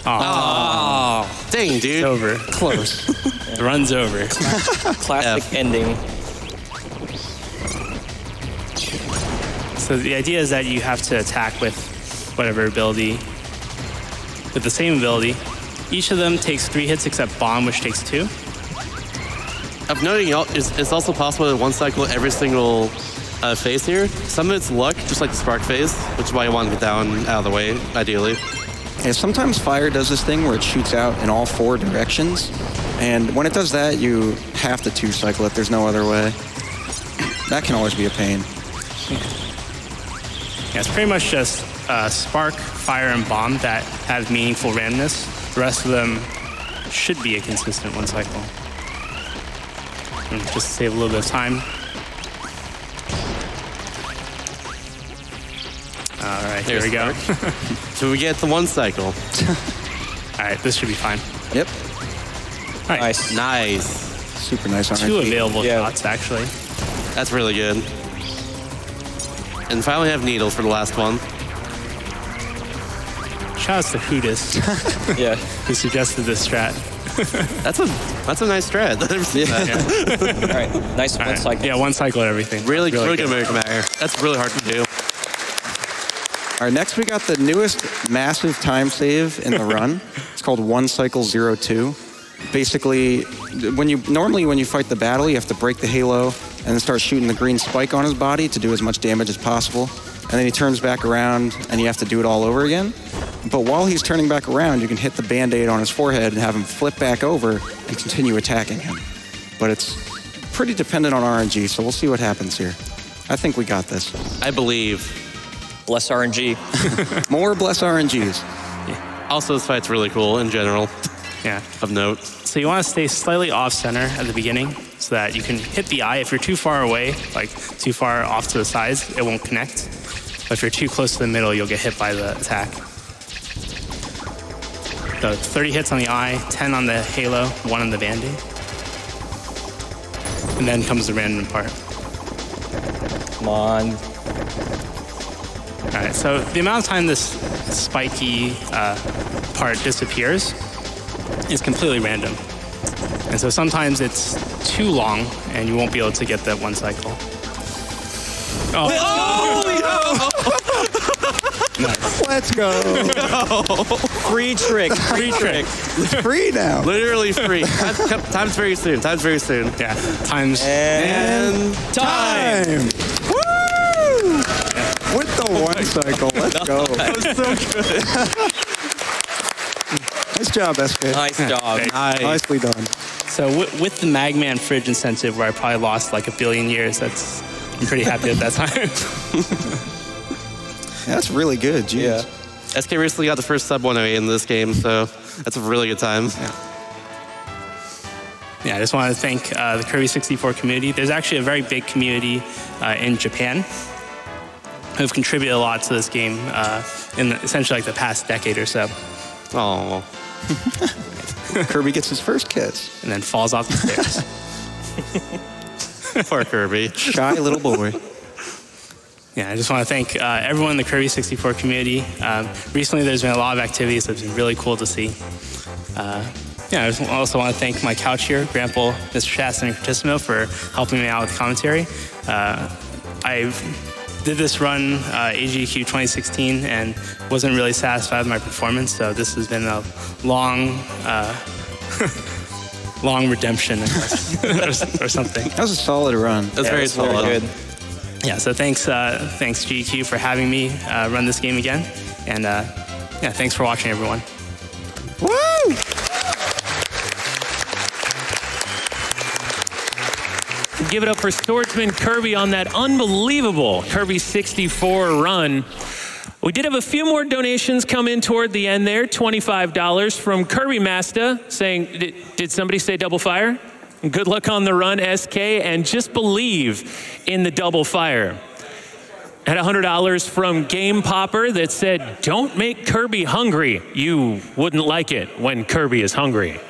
Speaker 4: Oh, dang, dude.
Speaker 2: It's over.
Speaker 3: Close.
Speaker 2: The run's over.
Speaker 5: Classic ending.
Speaker 2: So the idea is that you have to attack with whatever ability, with the same ability. Each of them takes 3 hits except Bomb, which takes 2.
Speaker 4: Of noting, it's also possible to one cycle every single phase here. Some of it's luck, just like the Spark phase, which is why you want to get that one out of the way, ideally.
Speaker 3: Yeah, sometimes fire does this thing where it shoots out in all 4 directions. And when it does that, you have to 2-cycle it. There's no other way. That can always be a pain.
Speaker 2: Yeah, it's pretty much just Spark, Fire, and Bomb that have meaningful randomness. The rest of them should be a consistent 1 cycle. And just to save a little bit of time. All right, here we go.
Speaker 4: So we get the 1 cycle.
Speaker 2: All right, this should be fine.
Speaker 3: Yep.
Speaker 2: All right.
Speaker 5: Nice.
Speaker 4: Nice.
Speaker 3: Super nice RNG.
Speaker 2: 2 available shots, actually.
Speaker 4: That's really good. And finally have Needle for the last one.
Speaker 2: Shout out to Hootis,
Speaker 5: Yeah.
Speaker 2: who suggested this strat.
Speaker 4: That's a nice strat. I've never seen that.
Speaker 5: All right. Nice one cycle.
Speaker 2: Yeah, one cycle and everything.
Speaker 4: Really good
Speaker 2: good.
Speaker 4: American Matter. That's really hard to do.
Speaker 3: All right, next we got the newest massive time save in the run. It's called 1 Cycle 02. Basically, when you fight the battle, you have to break the halo and then start shooting the green spike on his body to do as much damage as possible. And then he turns back around and you have to do it all over again. But while he's turning back around, you can hit the Band-Aid on his forehead and have him flip back over and continue attacking him. But it's pretty dependent on RNG, so we'll see what happens here. I think we got this.
Speaker 4: I believe.
Speaker 5: Bless RNG.
Speaker 3: More bless RNGs.
Speaker 4: Also, this fight's really cool in general,
Speaker 2: Yeah.
Speaker 4: of note.
Speaker 2: So you want to stay slightly off center at the beginning so that you can hit the eye. If you're too far away, like too far off to the sides, it won't connect. But if you're too close to the middle, you'll get hit by the attack. So 30 hits on the eye, 10 on the halo, 1 on the Band-Aid. And then comes the random part.
Speaker 5: Come on.
Speaker 2: All right, so the amount of time this spiky part disappears is completely random. And so sometimes it's too long and you won't be able to get that one cycle. Nice.
Speaker 3: Let's go.
Speaker 5: Free trick. Free trick.
Speaker 3: It's free now.
Speaker 4: Literally free. Time's very soon. Time's very soon.
Speaker 2: Yeah, times.
Speaker 5: And time.
Speaker 3: Woo! With the 1 cycle. Let's go.
Speaker 4: That was so good.
Speaker 3: Nice job, SK.
Speaker 5: Nice job.
Speaker 3: Nicely done.
Speaker 2: So with the Magman fridge incentive, where I probably lost like 1 billion years, I'm pretty happy at that time.
Speaker 3: That's really good. Jeez.
Speaker 5: Yeah.
Speaker 4: SK recently got the first sub 108 in this game, so that's a really good time.
Speaker 2: Yeah, I just want to thank the Kirby 64 community. There's actually a very big community in Japan who've contributed a lot to this game in essentially like the past decade or so.
Speaker 4: Oh.
Speaker 3: Kirby gets his first kiss.
Speaker 2: And then falls off the stairs.
Speaker 4: Poor Kirby.
Speaker 3: Shy little boy.
Speaker 2: Yeah, I just want to thank everyone in the Kirby 64 community. Recently, there's been a lot of activities that's been really cool to see. I just also want to thank my couch here, Graample, Mr. Chaston, and Cortissimo for helping me out with commentary. I did this run, AGQ 2016, and wasn't really satisfied with my performance, so this has been a long, long redemption, I guess, or something.
Speaker 3: That was a solid run.
Speaker 4: That's very solid.
Speaker 5: Very good.
Speaker 2: Yeah, so thanks GQ for having me run this game again. And thanks for watching, everyone.
Speaker 3: Woo!
Speaker 1: Give it up for Swordsman Kirby on that unbelievable Kirby 64 run. We did have a few more donations come in toward the end there. $25 from Kirby Master saying, did somebody say double fire? Good luck on the run, SK, and just believe in the double fire. Had $100 from Game Popper that said, don't make Kirby hungry. You wouldn't like it when Kirby is hungry.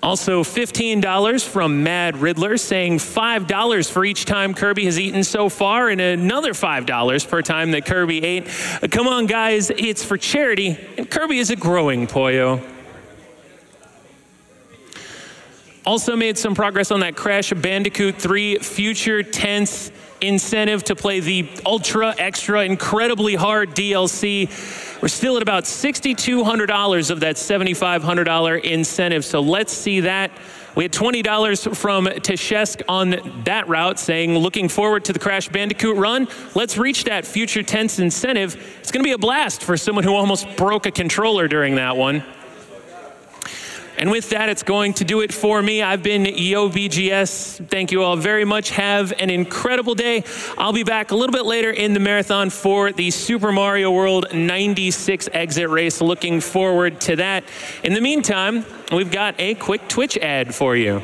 Speaker 1: Also $15 from Mad Riddler saying $5 for each time Kirby has eaten so far and another $5 per time that Kirby ate. Come on, guys, it's for charity, and Kirby is a growing Poyo. Also made some progress on that Crash Bandicoot 3 Future Tense incentive to play the ultra extra incredibly hard DLC. We're still at about $6,200 of that $7,500 incentive, so let's see that. We had $20 from Teshesk on that route saying, looking forward to the Crash Bandicoot run. Let's reach that Future Tense incentive. It's gonna be a blast for someone who almost broke a controller during that one. And with that, it's going to do it for me. I've been YoBGS. Thank you all very much. Have an incredible day. I'll be back a little bit later in the marathon for the Super Mario World 96 exit race. Looking forward to that. In the meantime, we've got a quick Twitch ad for you.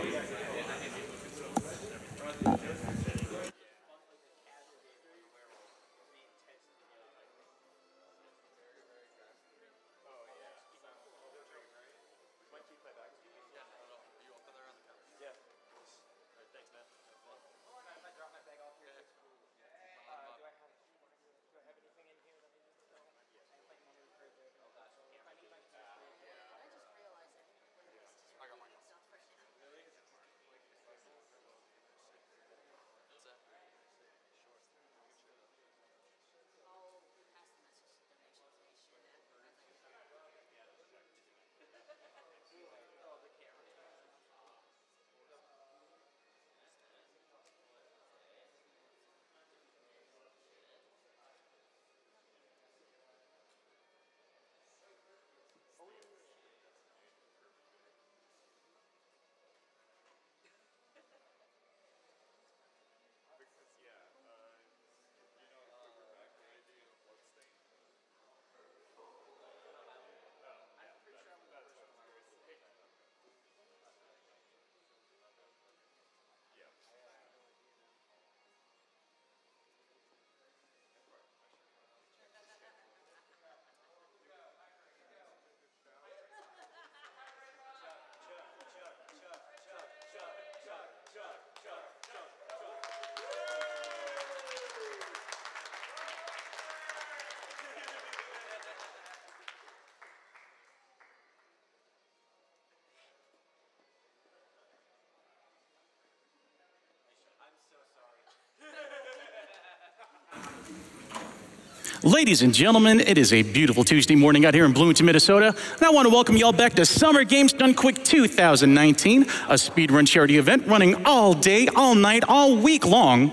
Speaker 6: Ladies and gentlemen, it is a beautiful Tuesday morning out here in Bloomington, Minnesota, and I want to welcome y'all back to Summer Games Done Quick 2019, a speedrun charity event running all day, all night, all week long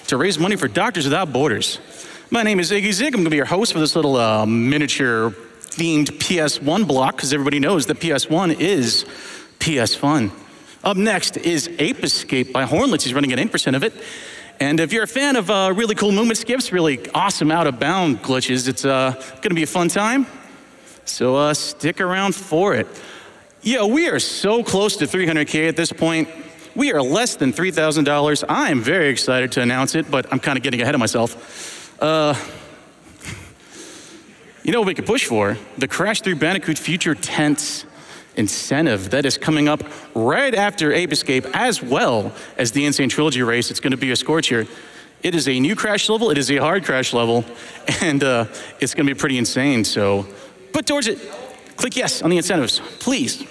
Speaker 6: to raise money for Doctors Without Borders. My name is Iggy Zig. I'm going to be your host for this little miniature-themed PS1 block, because everybody knows that PS1 is PS Fun. Up next is Ape Escape by Hornlets. He's running at 8% of it. And if you're a fan of really cool movement skips, really awesome out-of-bound glitches, it's going to be a fun time. So stick around for it. Yeah, we are so close to 300K at this point. We are less than $3,000. I am very excited to announce it, but I'm kind of getting ahead of myself. You know what we could push for? The Crash 3 Bandicoot Future Tense incentive that is coming up right after Ape Escape, as well as the Insane Trilogy race. It's going to be a scorcher. It is a new Crash level. It is a hard Crash level, and it's going to be pretty insane. So put towards it. Click yes on the incentives, please.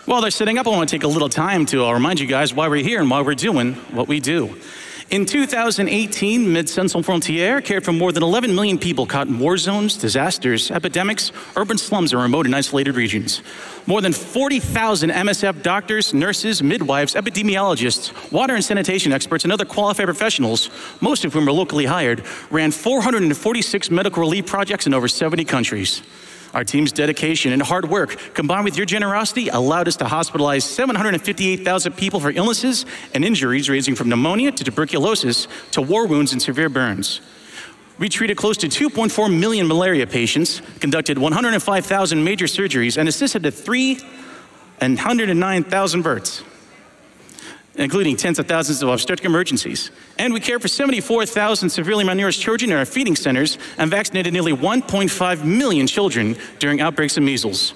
Speaker 6: While they're setting up, I want to take a little time to remind you guys why we're here and why we're doing what we do. In 2018, Mid-Central Frontier cared for more than 11 million people caught in war zones, disasters, epidemics, urban slums, and remote and isolated regions. More than 40,000 MSF doctors, nurses, midwives, epidemiologists, water and sanitation experts, and other qualified professionals, most of whom are locally hired, ran 446 medical relief projects in over 70 countries. Our team's dedication and hard work, combined with your generosity, allowed us to hospitalize 758,000 people for illnesses and injuries ranging from pneumonia to tuberculosis to war wounds and severe burns. We treated close to 2.4 million malaria patients, conducted 105,000 major surgeries, and assisted 309,000 births, including tens of thousands of obstetric emergencies. And we cared for 74,000 severely malnourished children in our feeding centers and vaccinated nearly 1.5 million children during outbreaks of measles.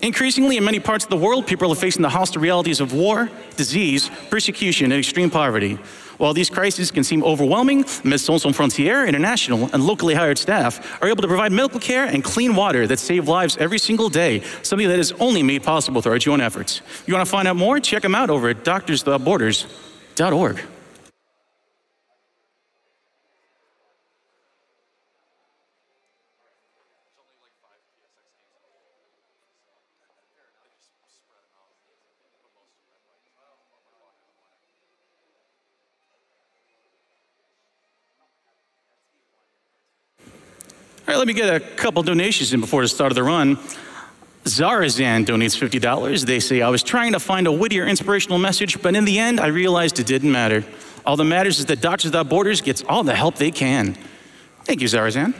Speaker 6: Increasingly, in many parts of the world, people are facing the hostile realities of war, disease, persecution, and extreme poverty. While these crises can seem overwhelming, Médecins Sans Frontières International and locally hired staff are able to provide medical care and clean water that save lives every single day, something that is only made possible through our joint efforts. If you want to find out more, check them out over at doctorswithoutborders.org. All right, let me get a couple donations in before the start of the run. Zarazan donates $50. They say, I was trying to find a witty or inspirational message, but in the end, I realized it didn't matter. All that matters is that Doctors Without Borders gets all the help they can. Thank you, Zarazan.